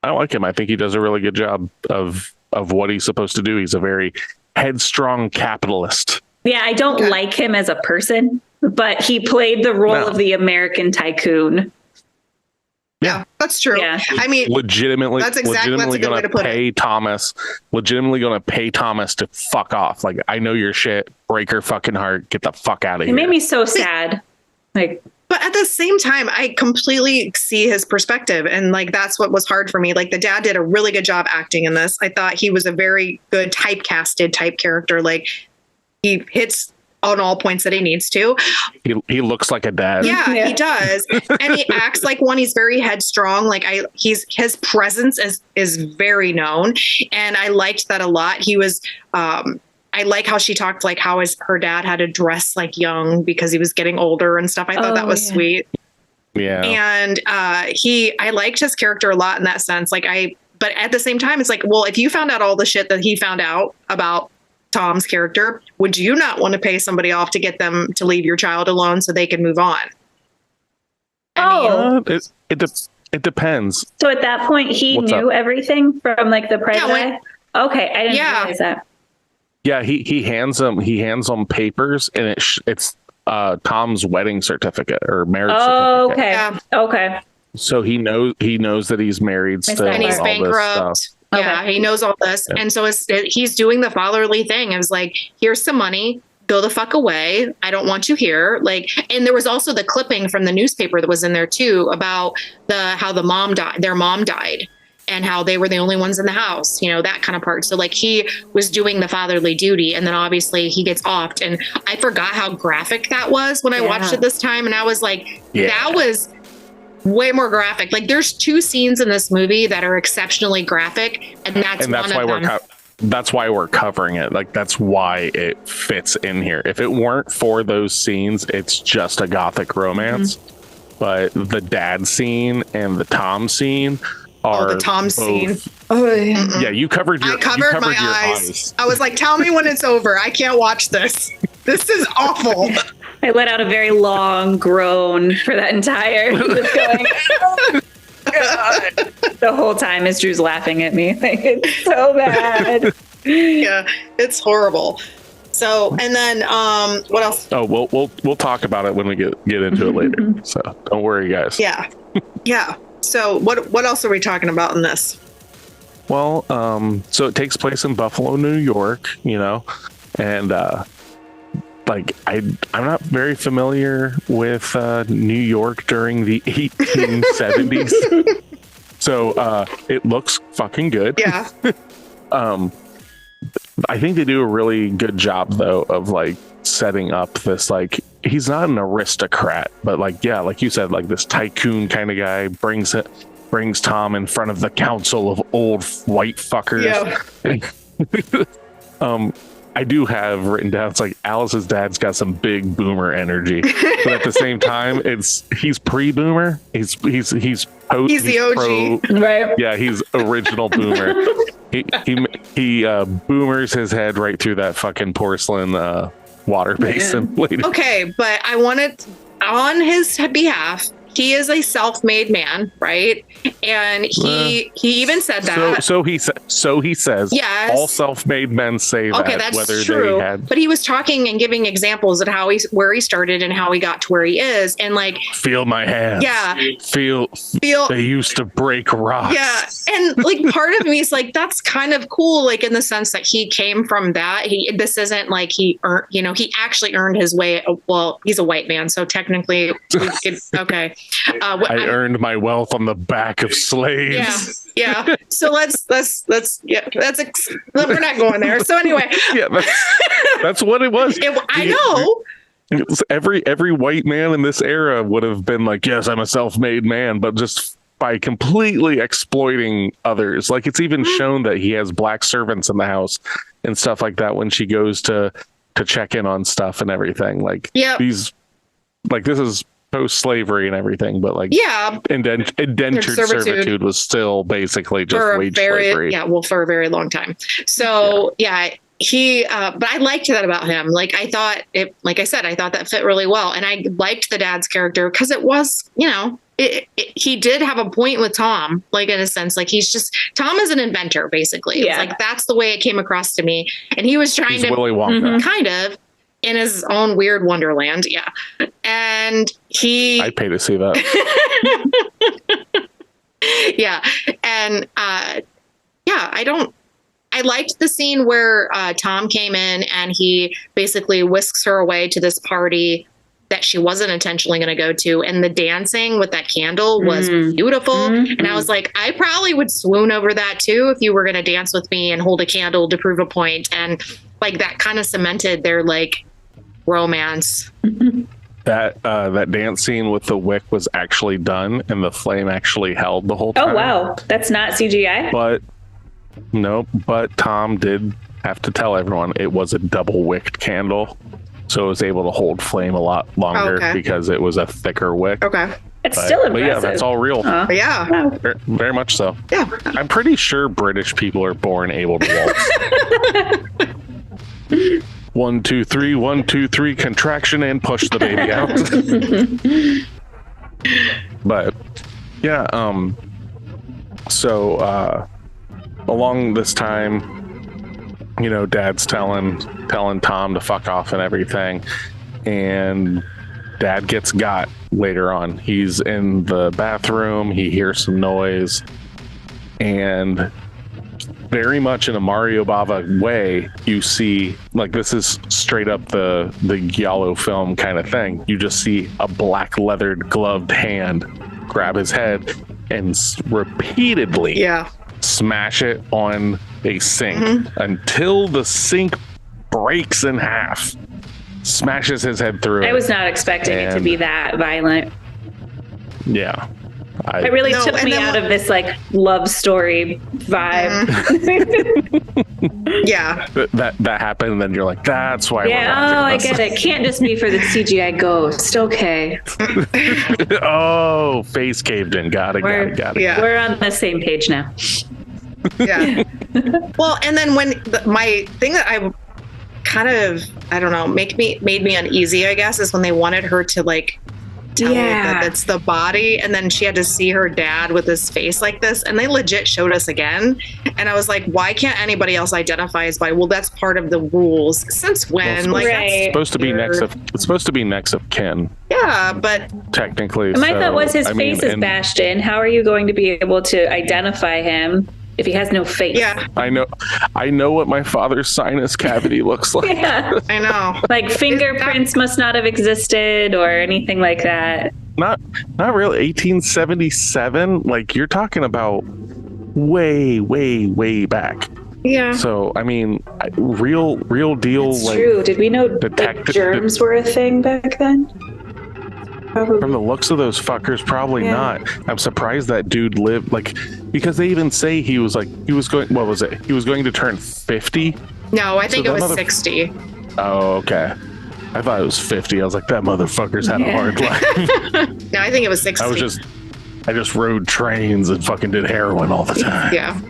I like him. I think he does a really good job of what he's supposed to do. He's a very headstrong capitalist. Yeah, I don't like him as a person, but he played the role of the American tycoon. Yeah, that's true. Yeah. I mean, legitimately that's a good way to put it. Legitimately going to pay Thomas to fuck off. Like, I know your shit. Break her fucking heart. Get the fuck out of here. It made me so sad. But at the same time, I completely see his perspective. And like, that's what was hard for me. Like, the dad did a really good job acting in this. I thought he was a very good typecasted type character. Like, he hits on all points that he needs to. He looks like a dad. Yeah, he does. And he acts like one. He's very headstrong. Like, his presence is very known. And I liked that a lot. He was, I like how she talked like how her dad had to dress like young because he was getting older and stuff. I thought that was sweet. Yeah. And I liked his character a lot in that sense. But at the same time, it's like, well, if you found out all the shit that he found out about Tom's character, would you not want to pay somebody off to get them to leave your child alone so they can move on? It depends. So at that point, he knew everything from like the president. Okay, I didn't realize that. Yeah, he hands them papers, and it's Tom's wedding certificate or marriage certificate. Okay. Yeah. Okay. So he knows that he's married still, and he's bankrupt. Yeah, he knows all this, and so he's doing the fatherly thing. It was like, here's some money. Go the fuck away. I don't want you here. Like, and there was also the clipping from the newspaper that was in there too about how the mom died. Their mom died. And how they were the only ones in the house, that kind of part. So like, he was doing the fatherly duty, and then obviously he gets offed. And I forgot how graphic that was when I watched it this time. And I was like, that was way more graphic. Like, there's 2 scenes in this movie that are exceptionally graphic. And that's one of them. That's why we're covering it. Like, that's why it fits in here. If it weren't for those scenes, it's just a gothic romance. Mm-hmm. But the dad scene and the Tom scene, the Tom scene. Oh, yeah, you covered my eyes. I was like, tell me when it's over. I can't watch this. This is awful. I let out a very long groan for that entire going. God. The whole time as Drew's laughing at me. Like, it's so bad. Yeah, it's horrible. So, and then what else? Oh, we'll talk about it when we get into it later. So don't worry, guys. Yeah. Yeah. So what else are we talking about in this? Well, so it takes place in Buffalo, New York, and like I'm not very familiar with New York during the 1870s. So it looks fucking good. Yeah. I think they do a really good job though of like setting up this, like, he's not an aristocrat, but like, yeah, like you said, like this tycoon kind of guy brings Tom in front of the council of old white fuckers. Yeah. I do have written down, it's like Alice's dad's got some big boomer energy, but at the same time, he's pre-boomer. He's the OG, right? Yeah, he's original boomer. He boomers his head right through that fucking porcelain water basin. Okay, but I wanted, on his behalf, he is a self-made man, right? And he even said that. So he says. Yes. All self-made men say that. Okay, that's true. But he was talking and giving examples of where he started and how he got to where he is, and like, feel my hands. Yeah. Feel. They used to break rocks. Yeah, and like, part of me is like, that's kind of cool, like in the sense that he came from that. This isn't like he earned. He actually earned his way. Well, he's a white man, so technically, okay. I earned my wealth on the back of slaves. Yeah. So we're not going there. So anyway, yeah, that's what it was. I know. Every white man in this era would have been like, yes, I'm a self-made man, but just by completely exploiting others. Like, it's even shown that he has black servants in the house and stuff like that when she goes to check in on stuff and everything. Like, these, like, this is post-slavery and everything, but like, indentured servitude was still basically just wage slavery. For a very long time. So he but I liked that about him. Like, I thought it, like I said, I thought that fit really well, and I liked the dad's character because it was, you know, he did have a point with Tom, like, in a sense, like, Tom is an inventor, basically. It's like, that's the way it came across to me, and he was trying to Willy Wonka. kind of in his own weird wonderland. And I'd pay to see that. And I liked the scene where Tom came in and he basically whisks her away to this party that she wasn't intentionally going to go to. And the dancing with that candle was beautiful. And I was like, I probably would swoon over that too if you were going to dance with me and hold a candle to prove a point. And like, that kind of cemented their like romance. That dance scene with the wick was actually done, and the flame actually held the whole time. Oh wow, that's not CGI. But Tom did have to tell everyone it was a double wicked candle, so it was able to hold flame a lot longer because it was a thicker wick. It's still impressive. But yeah, that's all real. Wow. Very much so. Yeah. I'm pretty sure British people are born able to waltz. 1, 2, 3, 1, 2, 3, contraction and push the baby out. But yeah, so along this time, you know, Dad's telling Tom to fuck off and everything, and Dad gets got later on. He's in the bathroom, he hears some noise, and very much in a Mario Bava way, you see, like, this is straight up the Giallo film kind of thing. You just see a black leathered gloved hand grab his head and repeatedly smash it on a sink until the sink breaks in half, smashes his head through it. I was not expecting it to be that violent. Yeah. It really took me out of this like love story vibe. That happened, and then you're like, that's why. I get it. Can't just be for the CGI ghost. Okay. Oh, face caved in. Got it. Yeah. We're on the same page now. Well, and then when my thing that I kind of, I don't know, made me uneasy, I guess, is when they wanted her to like tell that it's the body, and then she had to see her dad with his face like this, and they legit showed us again, and I was like, why can't anybody else identify as body? Well, that's part of the rules. Since when? It's supposed to be next of kin. Yeah, but technically, my thought was his face is bashed in. How are you going to be able to identify him if he has no face? Yeah, I know what my father's sinus cavity looks like. Yeah, I know. Like fingerprints must not have existed or anything like that. Not really. 1877. Like, you're talking about way back. Yeah. So I mean, real deal. That's like, true. Did we know that germs were a thing back then? Probably. From the looks of those fuckers, probably not. I'm surprised that dude lived, like, because they even say he was going, what was it? He was going to turn 50? No, I think it was 60. Oh, okay. I thought it was 50. I was like, that motherfucker's had a hard life. No, I think it was 60. I just rode trains and fucking did heroin all the time. Yeah.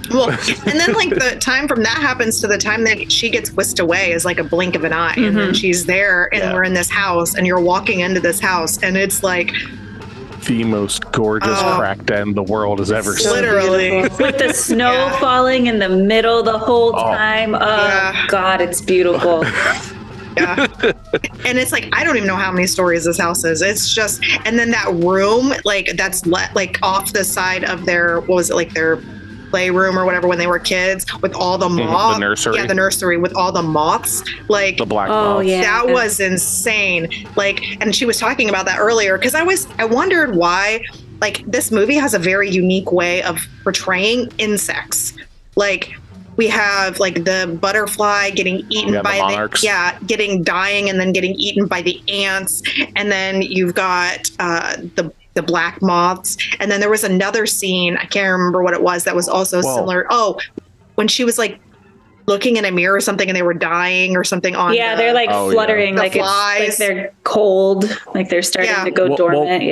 Well, and then like the time from that happens to the time that she gets whisked away is like a blink of an eye. And then she's there, and we're in this house, and you're walking into this house, and it's like the most gorgeous crack den the world has ever seen. Literally. With the snow falling in the middle the whole time. Oh, God, it's beautiful. Yeah. And it's like, I don't even know how many stories this house is. It's just, and then that room, like, that's like off the side of their, what was it, like their playroom or whatever when they were kids, with all the moths. The nursery. Yeah, the nursery with all the moths. Like, the black moths. Yeah. That was insane. Like, and she was talking about that earlier, because I wondered why, like, this movie has a very unique way of portraying insects. Like, we have like the butterfly getting eaten by dying and then getting eaten by the ants, and then you've got the the black moths. And then there was another scene, I can't remember what it was, that was also similar. Oh, when she was like looking in a mirror or something and they were dying or something on. Yeah, they're like fluttering, the like flies. it's like they're cold, like they're starting to go dormant.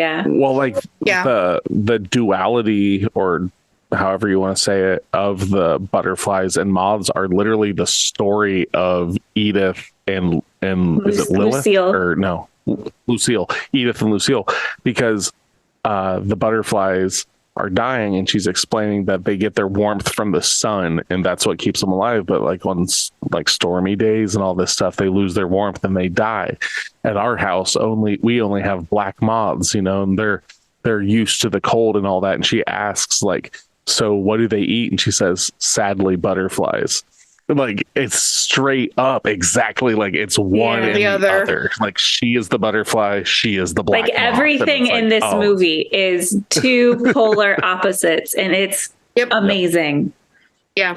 The duality, or however you want to say it, of the butterflies and moths are literally the story of Edith and is it Lilith? Lucille. Or no, Lucille, Edith and Lucille, because the butterflies are dying and she's explaining that they get their warmth from the sun and that's what keeps them alive. But like on like stormy days and all this stuff, they lose their warmth and they die. At our house, we only have black moths, and they're used to the cold and all that. And she asks like, so what do they eat? And she says, sadly, butterflies. Like, it's straight up exactly like it's one and the other. Like, she is the butterfly, she is the black. Like everything in this movie is two polar opposites, and it's amazing. Yeah,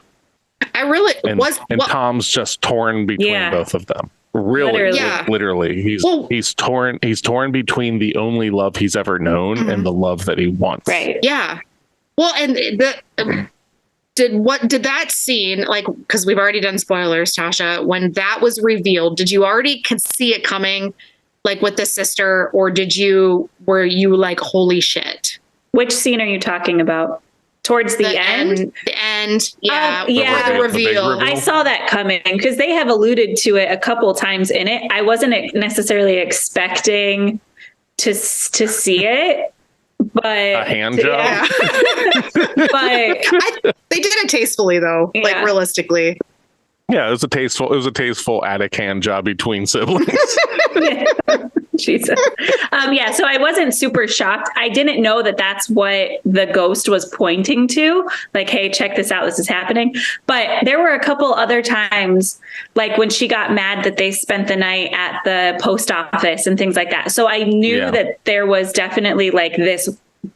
I really was. And Tom's just torn between both of them. Really, literally, he's torn. He's torn between the only love he's ever known and the love that he wants. Right. Yeah. Well, and did that scene, like, because we've already done spoilers, Tasha, when that was revealed, did you already see it coming, like with the sister, or were you like, holy shit? Which scene are you talking about? Towards the end? The end, yeah. The reveal. I saw that coming because they have alluded to it a couple times in it. I wasn't necessarily expecting to see it. But a hand job. Yeah. They did it tastefully, though. Yeah. Like realistically. Yeah, it was a tasteful attic hand job between siblings. Jesus. So I wasn't super shocked. I didn't know that that's what the ghost was pointing to. Like, hey, check this out. This is happening. But there were a couple other times, like when she got mad that they spent the night at the post office and things like that. So I knew that there was definitely like this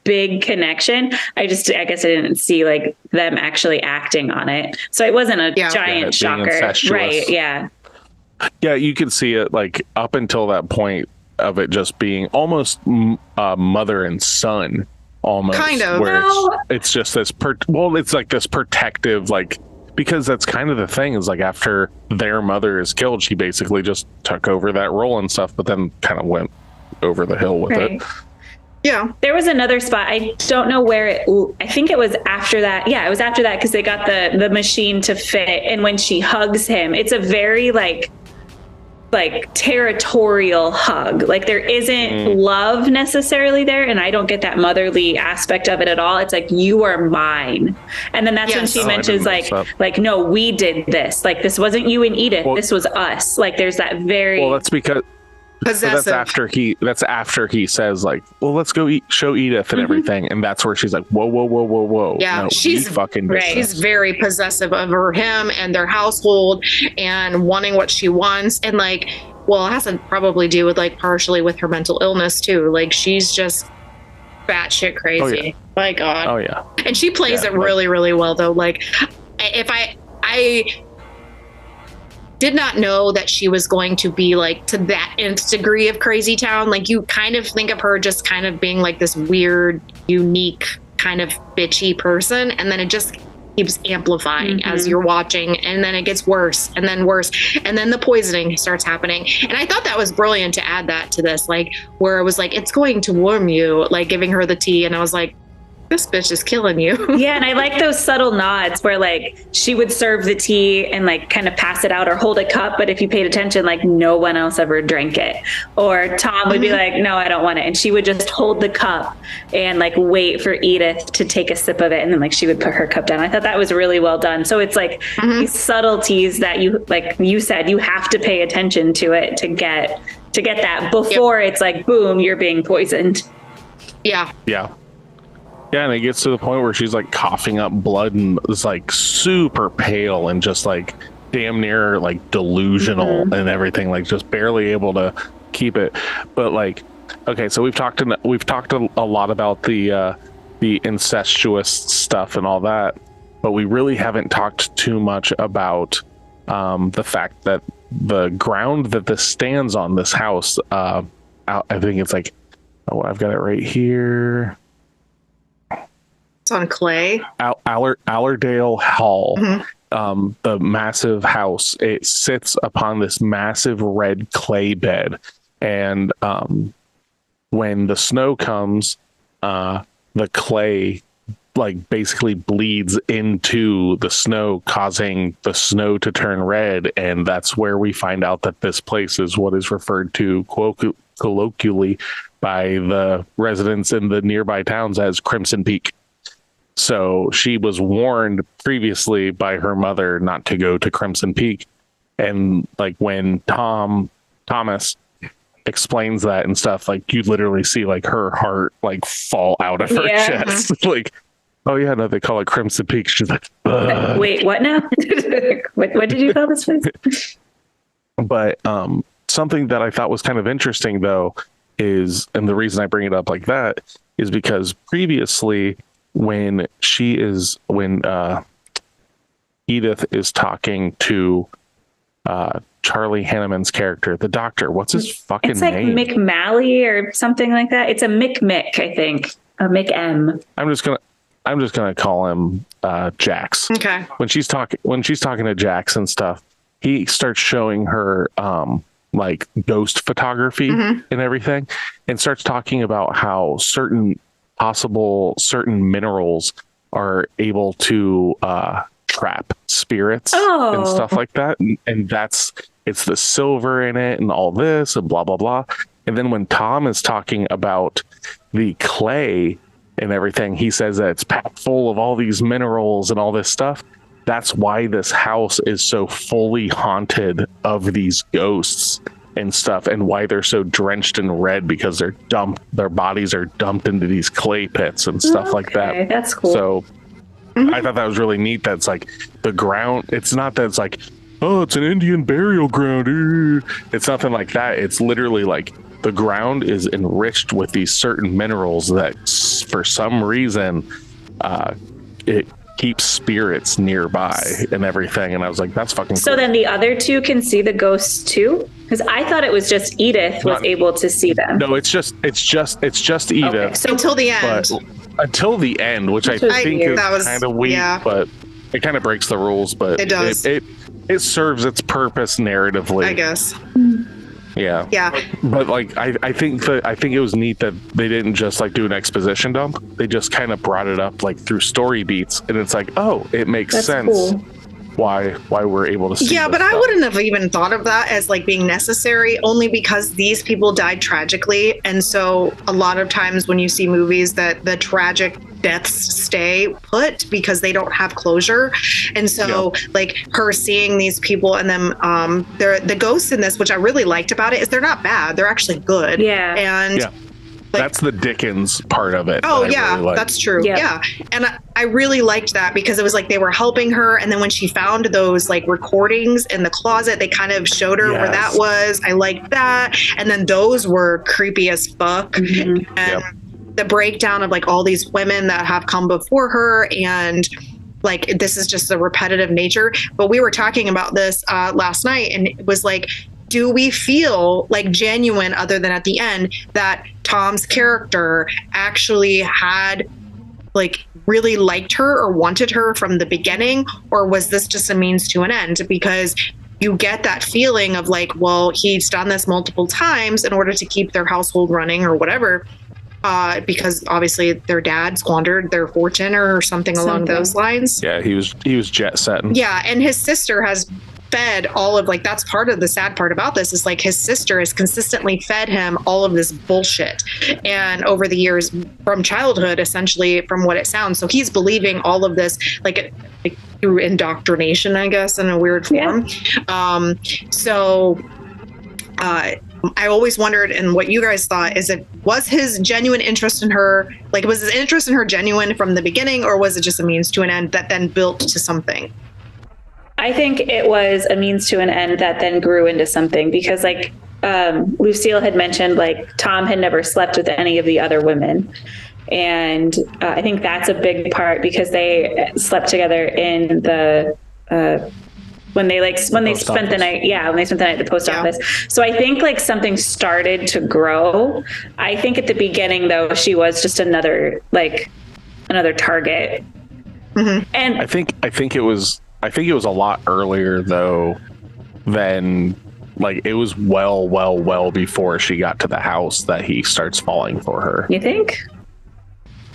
big connection. I guess I didn't see like them actually acting on it. So it wasn't a giant shocker. Right. Yeah. Yeah, you could see it like up until that point of it just being almost mother and son, almost kind of. Where it's just this. It's like this protective, like, because that's kind of the thing is like after their mother is killed, she basically just took over that role and stuff, but then kind of went over the hill with it. Yeah. There was another spot. I don't know where I think it was after that. Yeah, it was after that because they got the machine to fit. And when she hugs him, it's a very like territorial hug. Like there isn't love necessarily there. And I don't get that motherly aspect of it at all. It's like, you are mine. And then that's when she mentions like, no, we did this. Like, this wasn't you and Edith. This was us. Like, there's that very... Well, that's because... Possessive. That's after he says like, well, let's go show Edith and everything, and that's where she's like, whoa. Yeah, no, she's very possessive over him and their household and wanting what she wants, and like, well, it has to probably do with like partially with her mental illness too. Like she's just batshit crazy. Oh, yeah. My God. Oh yeah. And she plays it really, really well though. Like, if I did not know that she was going to be like to that nth degree of crazy town. Like, you kind of think of her just kind of being like this weird, unique kind of bitchy person. And then it just keeps amplifying as you're watching. And then it gets worse and then worse. And then the poisoning starts happening. And I thought that was brilliant to add that to this, like where it was like, it's going to warm you, like giving her the tea. And I was like, this bitch is killing you. Yeah, and I like those subtle nods where like she would serve the tea and like kind of pass it out or hold a cup, but if you paid attention, like no one else ever drank it. Or Tom would be like, no, I don't want it. And she would just hold the cup and like wait for Edith to take a sip of it, and then like she would put her cup down. I thought that was really well done. So it's like these subtleties that you, like you said, you have to pay attention to it to get that before it's like, boom, you're being poisoned. Yeah. Yeah, and it gets to the point where she's like coughing up blood and is like super pale and just like damn near like delusional and everything, like just barely able to keep it. But like, okay, so we've talked a lot about the incestuous stuff and all that, but we really haven't talked too much about the fact that the ground that this stands on, this house, I think it's like Oh, I've got it right here. It's on clay. Allerdale Hall. Mm-hmm. The massive house. It sits upon this massive red clay bed. And when the snow comes, the clay like basically bleeds into the snow, causing the snow to turn red. And that's where we find out that this place is what is referred to colloquially by the residents in the nearby towns as Crimson Peak. So she was warned previously by her mother not to go to Crimson Peak. And like when Thomas explains that and stuff, like you literally see like her heart like fall out of her chest. Like, oh yeah, no, they call it Crimson Peak. She's like, ugh. Wait, what now? what did you call this place? But something that I thought was kind of interesting though is, and the reason I bring it up like that is because previously when Edith is talking to Charlie Hanneman's character, the doctor, what's his fucking name? It's like McMalley or something like that. It's a Mick, I think. A Mick M. I'm just gonna call him Jax. Okay. When she's talking to Jax and stuff, he starts showing her like ghost photography and everything, and starts talking about how certain minerals are able to trap spirits and stuff like that, and it's the silver in it and all this and blah blah blah. And then when Tom is talking about the clay and everything, he says that it's packed full of all these minerals and all this stuff. That's why this house is so fully haunted of these ghosts and stuff, and why they're so drenched in red, because their bodies are dumped into these clay pits and stuff like that. That's cool. So I thought that was really neat. That's like the ground. It's not that it's like, oh, it's an Indian burial ground. It's nothing like that. It's literally like the ground is enriched with these certain minerals that for some reason it keeps spirits nearby and everything. And I was like, that's fucking so cool. Then the other two can see the ghosts too? Because I thought it was just Edith was able to see them. No, it's just Edith. Okay, so until the end. But until the end, which I think is kind of weak, but it kind of breaks the rules. But it does. It serves its purpose narratively, I guess. Yeah. But like, I think it was neat that they didn't just like do an exposition dump. They just kind of brought it up like through story beats, and it's like, oh, it makes sense. Cool. Why we're able to see. Yeah, but I wouldn't have even thought of that as like being necessary, only because these people died tragically. And so a lot of times when you see movies that the tragic deaths stay put because they don't have closure. And so like her seeing these people and them, the ghosts in this, which I really liked about it, is they're not bad. They're actually good. Yeah. And like, that's the Dickens part of it. Oh yeah, really that's true. Yeah. And I really liked that because it was like they were helping her. And then when she found those like recordings in the closet, they kind of showed her where that was. I liked that. And then those were creepy as fuck. Mm-hmm. And the breakdown of like all these women that have come before her, and like this is just the repetitive nature. But we were talking about this last night, and it was like, do we feel like genuine, other than at the end, that Tom's character actually had like really liked her or wanted her from the beginning? Or was this just a means to an end? Because you get that feeling of like, well, he's done this multiple times in order to keep their household running or whatever. Because obviously their dad squandered their fortune or something along those lines. Yeah, he was jet setting. Yeah, and his sister has fed all of like, that's part of the sad part about this, is like his sister has consistently fed him all of this bullshit, and over the years from childhood, essentially, from what it sounds. So he's believing all of this like through indoctrination, I guess, in a weird form. I always wondered, and what you guys thought, is it was his genuine interest in her, like was his interest in her genuine from the beginning, or was it just a means to an end that then built to something? I think it was a means to an end that then grew into something, because like Lucille had mentioned, like Tom had never slept with any of the other women. And I think that's a big part, because they slept together in the when they spent the night. Yeah, when they spent the night at the post office. So I think like something started to grow. I think at the beginning though, she was just another target. Mm-hmm. And I think it was a lot earlier though than like it was well before she got to the house that he starts falling for her. You think?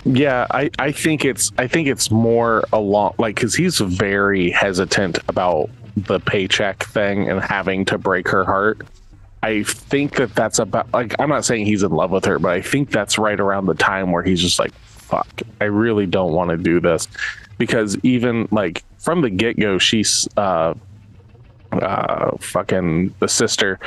Yeah, I think it's more along like because he's very hesitant about the paycheck thing and having to break her heart. I think that's about like I'm not saying he's in love with her, but I think that's right around the time where he's just like, fuck, I really don't want to do this. Because even like from the get-go, she's fucking the sister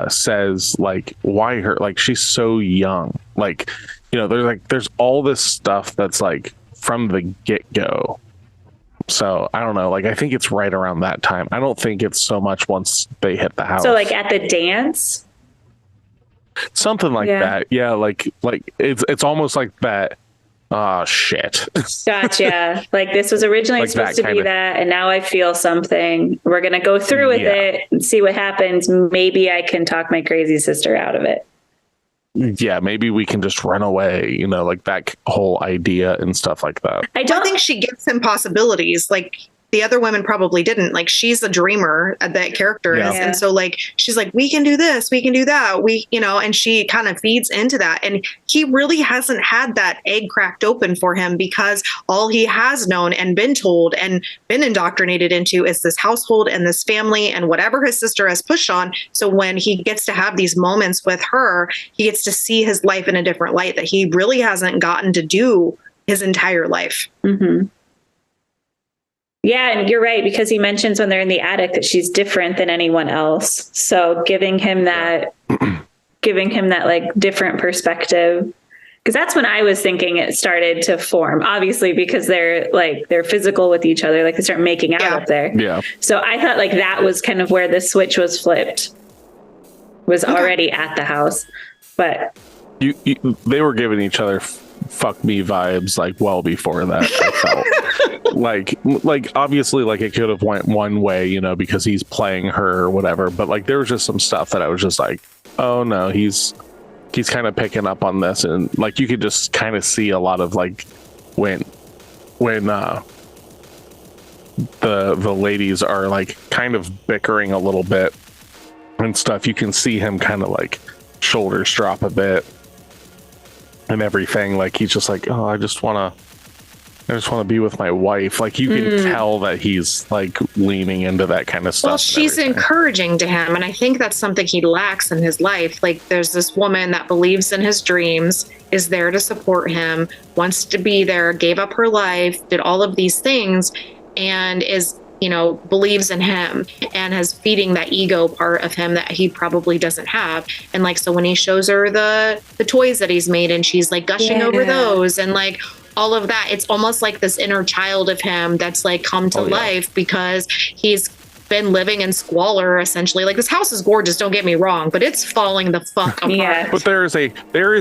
says like, why her? Like she's so young. Like, you know, there's all this stuff that's like from the get-go. So I don't know. Like I think it's right around that time. I don't think it's so much once they hit the house. So like at the dance, something like that. Yeah, like it's almost like that. Oh shit. Gotcha. Like this was originally like supposed to be that, and now I feel something. We're gonna go through with it and see what happens. Maybe I can talk my crazy sister out of it. Yeah, maybe we can just run away, you know, like that whole idea and stuff like that. I don't think she gives him possibilities. Like the other women probably didn't. Like she's a dreamer, that character is. And so like she's like, we can do this, we can do that, we, you know, and she kind of feeds into that. And he really hasn't had that egg cracked open for him, because all he has known and been told and been indoctrinated into is this household and this family and whatever his sister has pushed on. So when he gets to have these moments with her, he gets to see his life in a different light that he really hasn't gotten to do his entire life. Mm-hmm. Yeah, and you're right, because he mentions when they're in the attic that she's different than anyone else. So giving him that like different perspective, because that's when I was thinking it started to form. Obviously, because they're physical with each other, like they start making out up there. Yeah. So I thought like that was kind of where the switch was flipped. Was already at the house, but they were giving each other fuck me vibes like well before that. I felt like obviously like it could have went one way, you know, because he's playing her or whatever, but like there was just some stuff that I was just like, oh no, he's kind of picking up on this. And like you could just kind of see a lot of like when the ladies are like kind of bickering a little bit and stuff, you can see him kind of like shoulders drop a bit and everything. Like he's just like, oh, I just want to be with my wife. Like you can tell that he's like leaning into that kind of stuff. Well, she's encouraging to him, and I think that's something he lacks in his life. Like there's this woman that believes in his dreams, is there to support him, wants to be there, gave up her life, did all of these things, and is, you know, believes in him and has feeding that ego part of him that he probably doesn't have. And like, so when he shows her the toys that he's made and she's like gushing over those and like all of that, it's almost like this inner child of him that's like come to life because he's been living in squalor essentially. Like this house is gorgeous, don't get me wrong, but it's falling the fuck apart. Yeah. But there is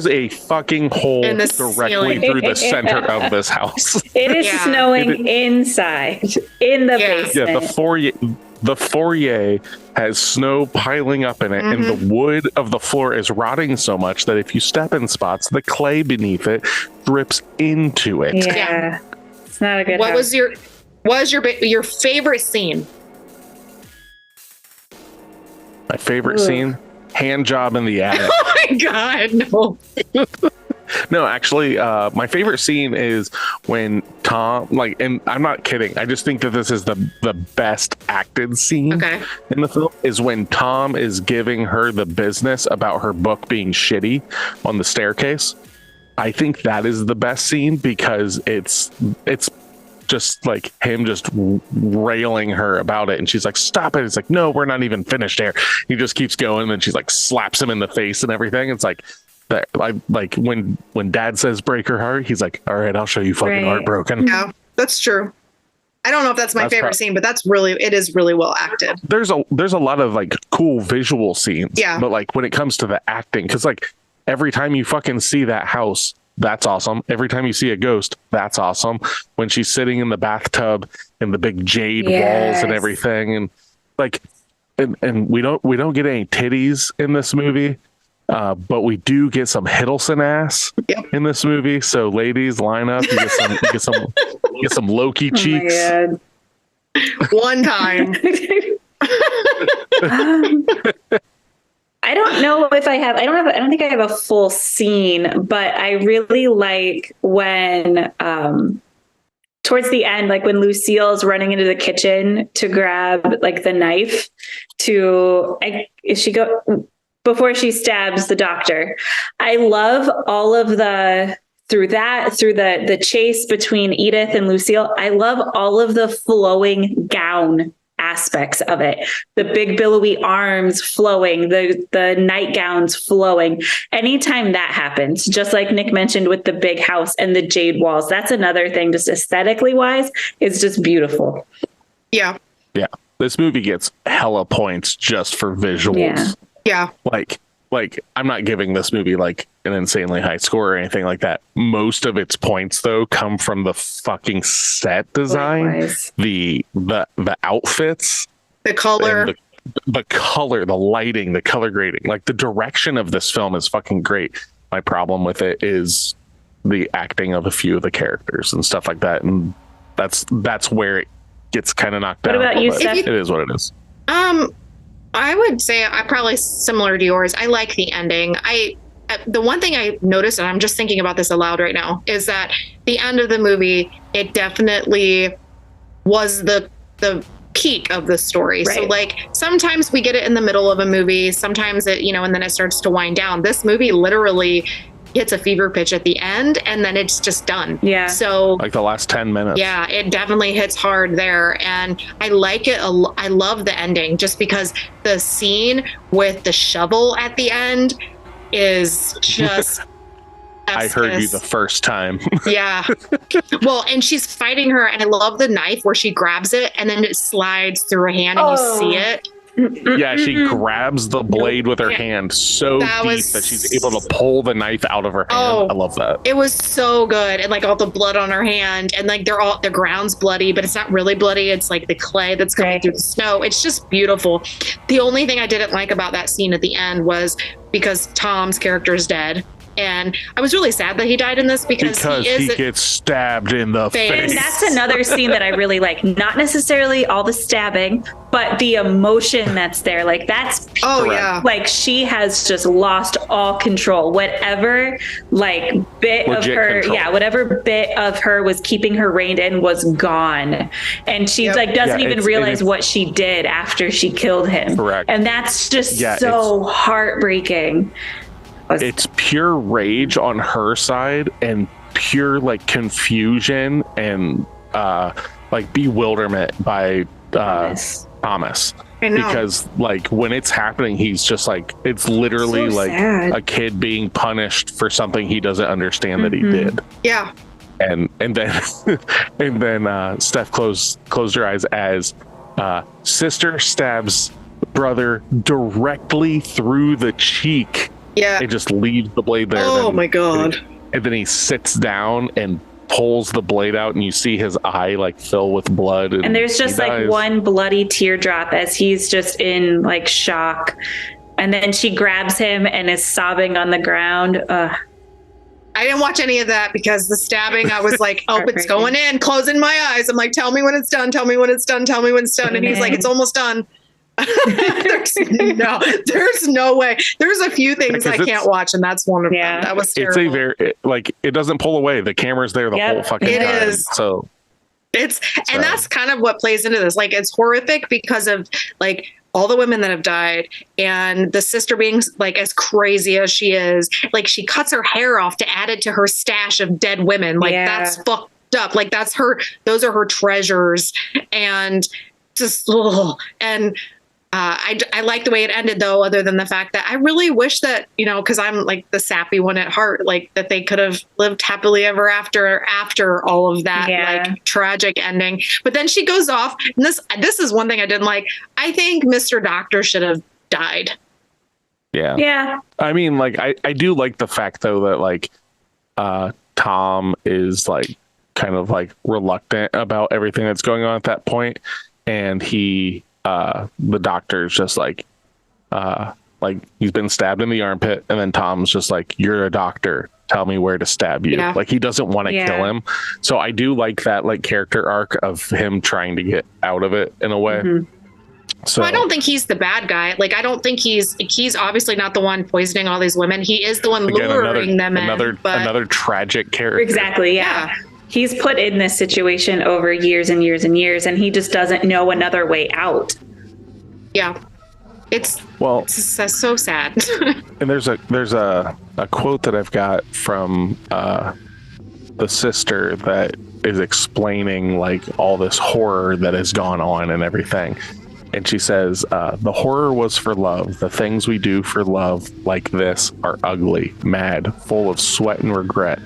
a fucking hole directly through the center of this house. It is snowing inside in the basement. Yeah, the foyer has snow piling up in it, and the wood of the floor is rotting so much that if you step in spots, the clay beneath it drips into it. Yeah. It's not a good What house. was your favorite scene? My favorite scene, hand job in the attic. Oh my God, no. No, actually, my favorite scene is when Tom, like, and I'm not kidding, I just think that this is the best acted scene in the film, is when Tom is giving her the business about her book being shitty on the staircase. I think that is the best scene because it's just like him just railing her about it, and she's like, stop it. It's like, no, we're not even finished here. He just keeps going, and then she's like slaps him in the face and everything. It's like that, like when dad says break her heart, he's like, all right, I'll show you fucking heartbroken. Yeah, that's true. I don't know if that's my favorite scene, but it is really well acted. There's a lot of like cool visual scenes, but like when it comes to the acting, because like every time you fucking see that house, that's awesome. Every time you see a ghost, that's awesome. When she's sitting in the bathtub and the big jade walls and everything, and like, and we don't get any titties in this movie, but we do get some Hiddleston ass in this movie. So ladies, line up. You get some Loki cheeks. One time. I don't know if I don't think I have a full scene, but I really like when towards the end, like when Lucille's running into the kitchen to grab like the knife before she stabs the doctor. I love all of through the chase between Edith and Lucille. I love all of the flowing gown aspects of it. The big billowy arms flowing, the nightgowns flowing. Anytime that happens, just like Nick mentioned with the big house and the jade walls, that's another thing, just aesthetically wise, it's just beautiful. Yeah. Yeah. This movie gets hella points just for visuals. Yeah. Like I'm not giving this movie like an insanely high score or anything like that. Most of its points though come from the fucking set design, the outfits, the color, the color, the lighting, the color grading. Like the direction of this film is fucking great. My problem with it is the acting of a few of the characters and stuff like that, and that's where it gets kind of knocked down. What about you, Steph? It is what it is. I would say I'm probably similar to yours. I like the ending. The one thing I noticed, and I'm just thinking about this aloud right now, is that the end of the movie, it definitely was the peak of the story. Right. So like sometimes we get it in the middle of a movie, sometimes it, and then it starts to wind down. This movie literally hits a fever pitch at the end and then it's just done. Yeah. So like the last 10 minutes. Yeah, it definitely hits hard there. And I like it. I love the ending just because the scene with the shovel at the end is just I heard you the first time. Yeah. Well, and she's fighting her, and I love the knife where she grabs it and then it slides through her hand and you see it. Yeah, she grabs the blade with her hand so deep that she's able to pull the knife out of her hand. I love that. It was so good. And like all the blood on her hand, and like the ground's bloody, but it's not really bloody. It's like the clay that's coming through the snow. It's just beautiful. The only thing I didn't like about that scene at the end was because Tom's character is dead. And I was really sad that he died in this because he gets stabbed in the face. And that's another scene that I really like. Not necessarily all the stabbing, but the emotion that's there. Like that's like she has just lost all control. Whatever like bit Legit of her, control. Whatever bit of her was keeping her reined in was gone, and she like doesn't even realize what she did after she killed him. Correct. And that's just so heartbreaking. It's pure rage on her side and pure like confusion and like bewilderment by Thomas. Because like when it's happening, he's just like, it's literally like a kid being punished for something he doesn't understand that he did. Yeah. And then and then Steph closed her eyes as sister stabs brother directly through the cheek. Yeah. It just leaves the blade there. Oh my God. And then he sits down and pulls the blade out, and you see his eye like fill with blood. And there's just like one bloody teardrop as he's just in like shock. And then she grabs him and is sobbing on the ground. I didn't watch any of that because the stabbing, I was like, oh, it's going in, closing my eyes. I'm like, tell me when it's done. Tell me when it's done. Tell me when it's done. And he's like, it's almost done. there's no way. There's a few things I can't watch, and that's one of them. That was terrible. It's a very like it doesn't pull away. The camera's there the whole fucking time. It is. So and that's kind of what plays into this. Like it's horrific because of like all the women that have died and the sister being like as crazy as she is. Like she cuts her hair off to add it to her stash of dead women. Like that's fucked up. Like that's her. Those are her treasures, and just and. I like the way it ended, though, other than the fact that I really wish that, because I'm like the sappy one at heart, like that they could have lived happily ever after all of that like tragic ending. But then she goes off. And this is one thing I didn't like. I think Mr. Doctor should have died. Yeah. I mean, like, I do like the fact, though, that like Tom is like kind of like reluctant about everything that's going on at that point, and the doctor's just like he's been stabbed in the armpit, and then Tom's just like, "You're a doctor. Tell me where to stab you." Yeah. Like he doesn't want to kill him. So I do like that like character arc of him trying to get out of it in a way. Mm-hmm. So I don't think he's the bad guy. Like, I don't think he's obviously not the one poisoning all these women. He is the one luring them in. Another tragic character. Exactly. Yeah. He's put in this situation over years and years and years, and he just doesn't know another way out. Yeah. It's so sad. And there's a quote that I've got from the sister that is explaining like all this horror that has gone on and everything. And she says, the horror was for love. The things we do for love like this are ugly, mad, full of sweat and regret.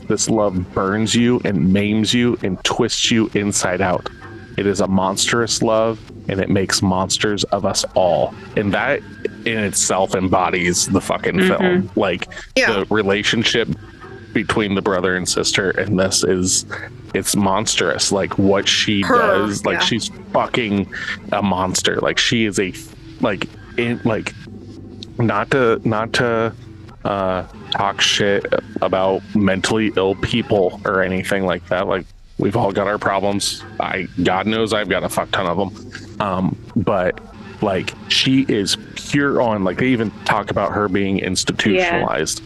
This love burns you and maims you and twists you inside out. It is a monstrous love, and it makes monsters of us all. And that in itself embodies the fucking film. Like the relationship between the brother and sister, and it's monstrous. Like what she does, like she's fucking a monster. Like she is not to talk shit about mentally ill people or anything like that. Like we've all got our problems. God knows I've got a fuck ton of them. But like she is pure on, like they even talk about her being institutionalized.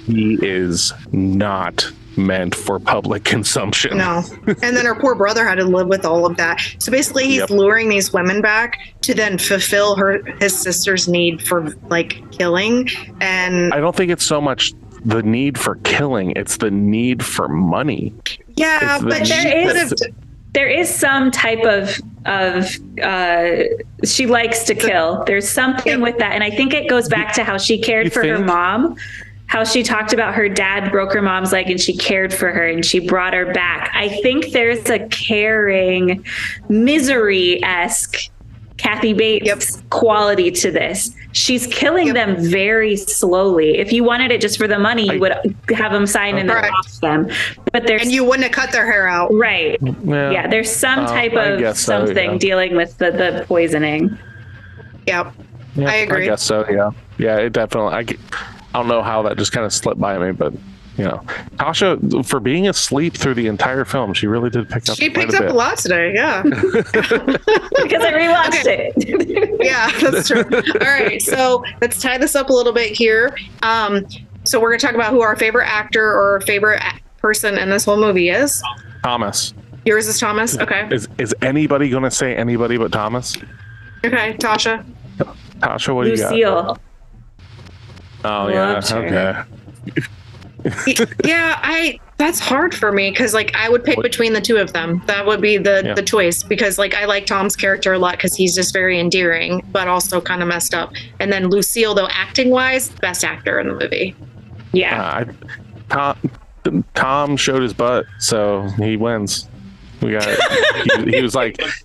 He is not meant for public consumption. No. And then her poor brother had to live with all of that. So basically he's luring these women back to then fulfill his sister's need for like killing. And I don't think it's so much the need for killing, it's the need for money. Yeah, but there is some type of she likes to kill. There's something with that. And I think it goes back to how she cared for her mom. How she talked about her dad broke her mom's leg and she cared for her and she brought her back. I think there's a caring, Misery-esque Kathy Bates quality to this. She's killing them very slowly. If you wanted it just for the money, you would have them sign and then off them. But and you wouldn't have cut their hair out. Right. Yeah, there's some type of something dealing with the poisoning. Yep. I agree. I guess so, yeah. Yeah, it definitely... I don't know how that just kind of slipped by me, but you know, Tasha, for being asleep through the entire film, she really did pick up. She picked up a lot today, yeah. Because I rewatched it. Yeah, that's true. All right, so let's tie this up a little bit here. So we're gonna talk about who our favorite actor or favorite person in this whole movie is. Thomas. Yours is Thomas. Okay. Is anybody gonna say anybody but Thomas? Okay, Tasha. Tasha, what do you got? Lucille. Oh yeah. Okay. Yeah, that's hard for me because like I would pick between the two of them. That would be the choice because like I like Tom's character a lot because he's just very endearing, but also kind of messed up. And then Lucille, though, acting wise, best actor in the movie. Yeah. Tom showed his butt, so he wins. We got it.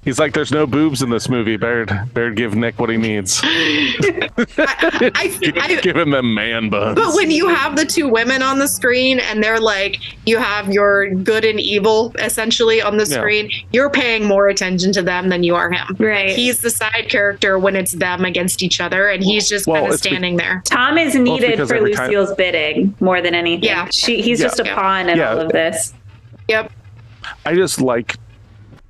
He's like, there's no boobs in this movie. Better give Nick what he needs. Give him the man buns. But when you have the two women on the screen and they're like, you have your good and evil essentially on the screen, you're paying more attention to them than you are him. Right. He's the side character when it's them against each other, and he's just kind of standing there. Tom is needed for Lucille's bidding more than anything. Yeah. He's just a pawn in all of this. Yep. I just like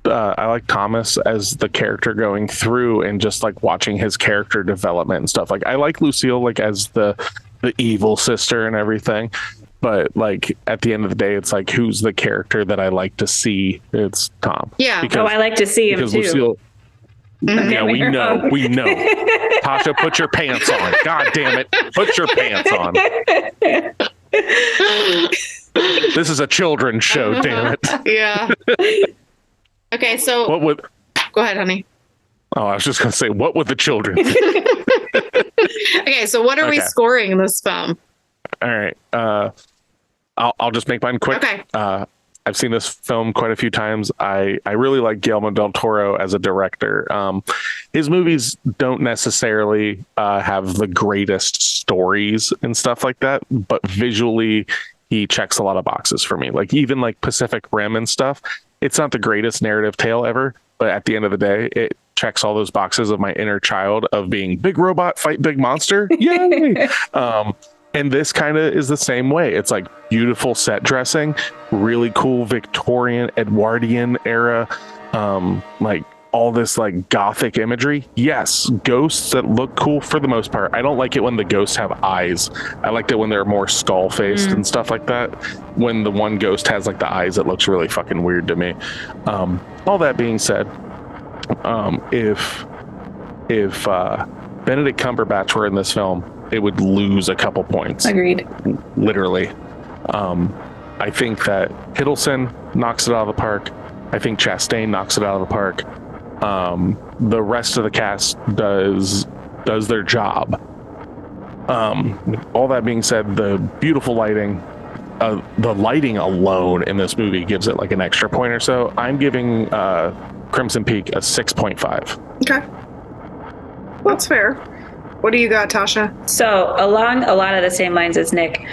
I like Thomas as the character going through and just like watching his character development and stuff. Like I like Lucille like as the evil sister and everything, but like at the end of the day, it's like who's the character that I like to see? It's Tom. Yeah. I like to see him too. Lucille, yeah, we know. Tasha, put your pants on. God damn it, put your pants on. This is a children's show, damn it. Yeah. Okay, so go ahead, honey. Oh, I was just gonna say, what would the children think? Okay, so what are we scoring in this film? All right. I'll just make mine quick. Okay. I've seen this film quite a few times. I really like Guillermo del Toro as a director. His movies don't necessarily have the greatest stories and stuff like that, but visually he checks a lot of boxes for me. Like even like Pacific Rim and stuff, it's not the greatest narrative tale ever, but at the end of the day, it checks all those boxes of my inner child of being big robot fight big monster. Yay! And this kind of is the same way. It's like beautiful set dressing, really cool Victorian, Edwardian era, like all this like gothic imagery. Yes, ghosts that look cool for the most part. I don't like it when the ghosts have eyes. I liked it when they're more skull faced and stuff like that. When the one ghost has like the eyes, it looks really fucking weird to me. All that being said, if Benedict Cumberbatch were in this film, it would lose a couple points. Agreed. Literally. I think that Hiddleston knocks it out of the park. I think Chastain knocks it out of the park. The rest of the cast does their job. All that being said, the beautiful lighting, the lighting alone in this movie gives it like an extra point or so. I'm giving Crimson Peak a 6.5. Okay. That's fair. What do you got, Tasha? So along a lot of the same lines as Nick,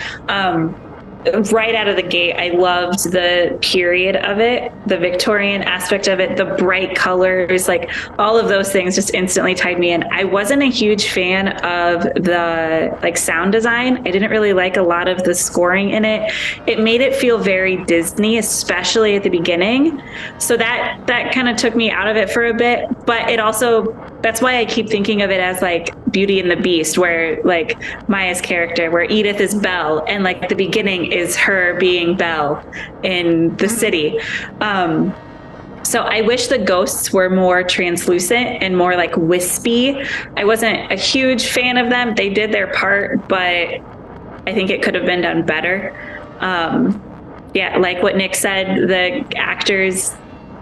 right out of the gate, I loved the period of it, the Victorian aspect of it, the bright colors, like all of those things just instantly tied me in. I wasn't a huge fan of the like sound design. I didn't really like a lot of the scoring in it. It made it feel very Disney, especially at the beginning. So that kind of took me out of it for a bit, but it also, that's why I keep thinking of it as like Beauty and the Beast, where like Maya's character, where Edith is Belle, and like the beginning is her being Belle in the city. So I wish the ghosts were more translucent and more like wispy. I wasn't a huge fan of them. They did their part, but I think it could have been done better. Yeah, like what Nick said, the actors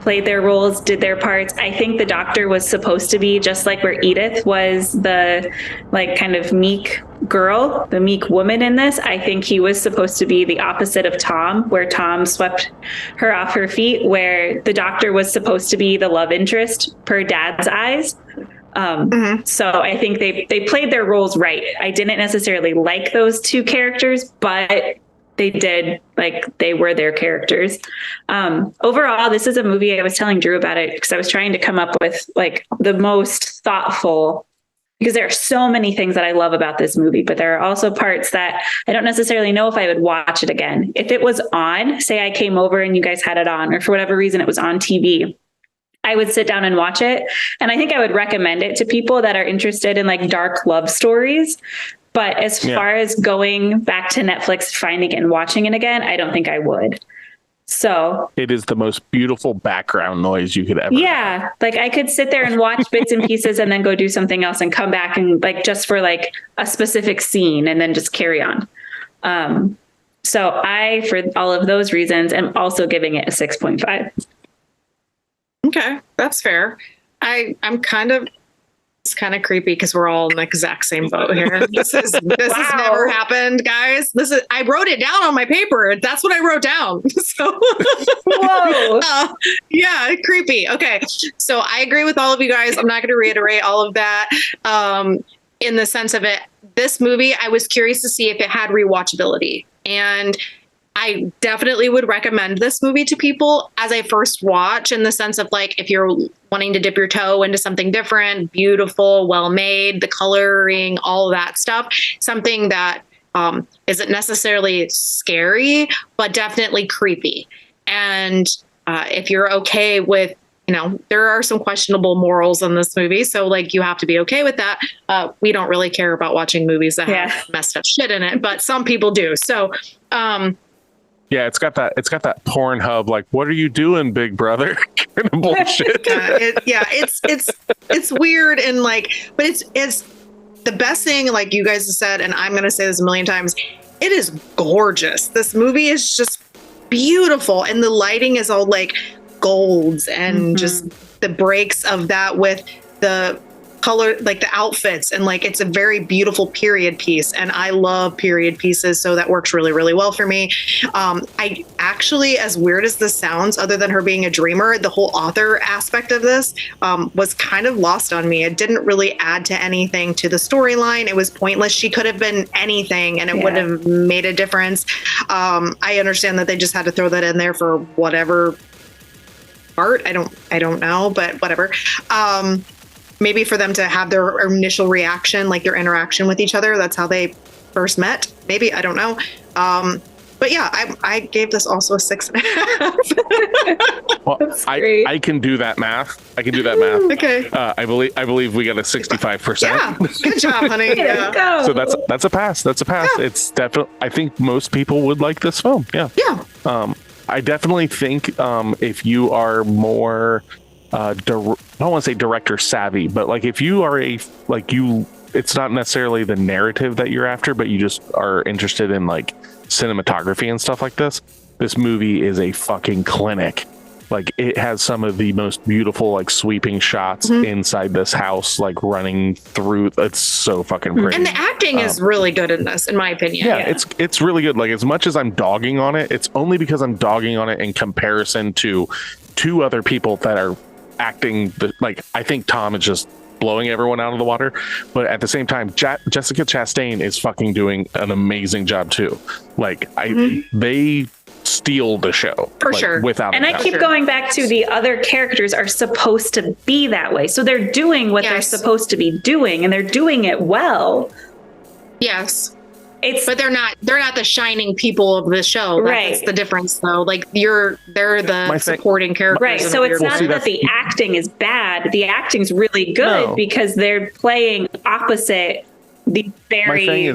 played their roles, did their parts. I think the doctor was supposed to be just like where Edith was the like kind of meek girl, the meek woman in this. I think he was supposed to be the opposite of Tom, where Tom swept her off her feet, where the doctor was supposed to be the love interest per Dad's eyes. So I think they played their roles right. I didn't necessarily like those two characters, but they did, like, they were their characters. Overall, this is a movie, I was telling Drew about it because I was trying to come up with like the most thoughtful, because there are so many things that I love about this movie, but there are also parts that I don't necessarily know if I would watch it again. If it was on, say I came over and you guys had it on, or for whatever reason it was on TV, I would sit down and watch it. And I think I would recommend it to people that are interested in like dark love stories. But as far as going back to Netflix, finding it and watching it again, I don't think I would. So it is the most beautiful background noise you could ever have. Like I could sit there and watch bits and pieces and then go do something else and come back and like just for like a specific scene and then just carry on. So I, for all of those reasons, am also giving it a 6.5. Okay, that's fair. I'm kind of, it's kind of creepy because we're all in the exact same boat here. This has never happened, guys. I wrote it down on my paper. That's what I wrote down. So, whoa, yeah, creepy. Okay, so I agree with all of you guys. I'm not going to reiterate all of that. In the sense of it, this movie, I was curious to see if it had rewatchability, and I definitely would recommend this movie to people as a first watch, in the sense of like, if you're wanting to dip your toe into something different, beautiful, well made, the coloring, all of that stuff, something that isn't necessarily scary, but definitely creepy. And if you're okay with, you know, there are some questionable morals in this movie, so like you have to be okay with that. We don't really care about watching movies that have messed up shit in it, but some people do. So, yeah, it's got that Pornhub, like, what are you doing, big brother? Kind of bullshit. It's weird, and like, but it's the best thing, like you guys have said, and I'm gonna say this a million times, it is gorgeous. This movie is just beautiful, and the lighting is all like golds and just the breaks of that with the color, like the outfits, and like it's a very beautiful period piece, and I love period pieces, so that works really, really well for me. I actually, as weird as this sounds, other than her being a dreamer, the whole author aspect of this was kind of lost on me. It didn't really add to anything to the storyline. It was pointless. She could have been anything and it would have made a difference. I understand that they just had to throw that in there for whatever part. I don't know, but whatever. Maybe for them to have their initial reaction, like their interaction with each other. That's how they first met. Maybe, I don't know. But yeah, I gave this also a 6.5. Well, I can do that math. Okay. I believe we got a 65%. Yeah. Good job, honey. Yeah. So that's a pass. Yeah. It's definitely. I think most people would like this film. Yeah. Yeah. I definitely think if you are more, I don't want to say director savvy, but like if you are it's not necessarily the narrative that you're after, but you just are interested in like cinematography and stuff like this. This movie is a fucking clinic. Like it has some of the most beautiful like sweeping shots inside this house, like running through. It's so fucking pretty. And the acting is really good in this, in my opinion. Yeah, it's really good. Like as much as I'm dogging on it, it's only because I'm dogging on it in comparison to two other people that are acting. Like I think Tom is just blowing everyone out of the water, but at the same time, Jessica Chastain is fucking doing an amazing job too. Like they steal the show for sure, without. And I keep going back to the other characters are supposed to be that way, so they're doing what they're supposed to be doing, and they're doing it well. Yes. But they're not the shining people of the show. That's the difference though. Like they're the supporting characters. Right. So it's not that the acting is bad. The acting's really good because they're playing opposite the very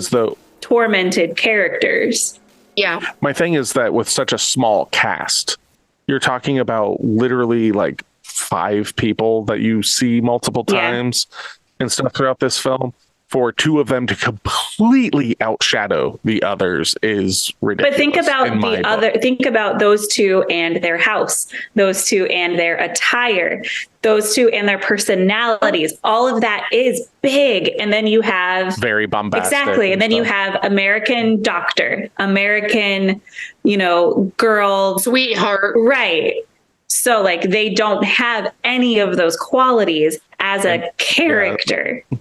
tormented characters. Yeah. My thing is that with such a small cast, you're talking about literally like 5 people that you see multiple times and stuff throughout this film. For 2 of them to completely outshadow the others is ridiculous. But think about those 2 and their house, those 2 and their attire, those 2 and their personalities. All of that is big. And then you have very bombastic. Exactly. And then you have American doctor, American, girl, sweetheart. Right. So like they don't have any of those qualities as a character. Yeah.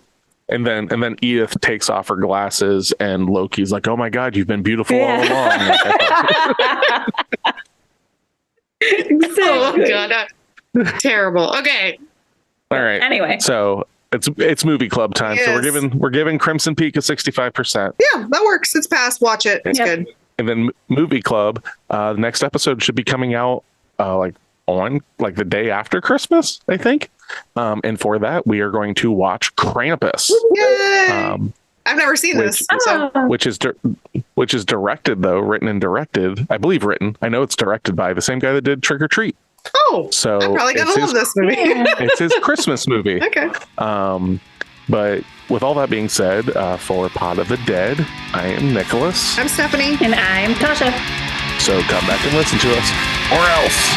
And then Edith takes off her glasses and Loki's like, "Oh my God, you've been beautiful all along." Exactly. Oh God, terrible. Okay. All right. Anyway, so it's movie club time. Yes. So we're giving Crimson Peak a 65%. Yeah, that works. It's passed. Watch it. It's good. And then movie club. The next episode should be coming out on the day after Christmas, I think. And for that, we are going to watch Krampus. Yay! I've never seen this. Which is directed, though, written and directed. I believe written. I know it's directed by the same guy that did Trick or Treat. Oh, so I'm probably going to love this movie. It's his Christmas movie. Okay. But with all that being said, for Pod of the Dead, I am Nicholas. I'm Stephanie. And I'm Tasha. So come back and listen to us. Or else.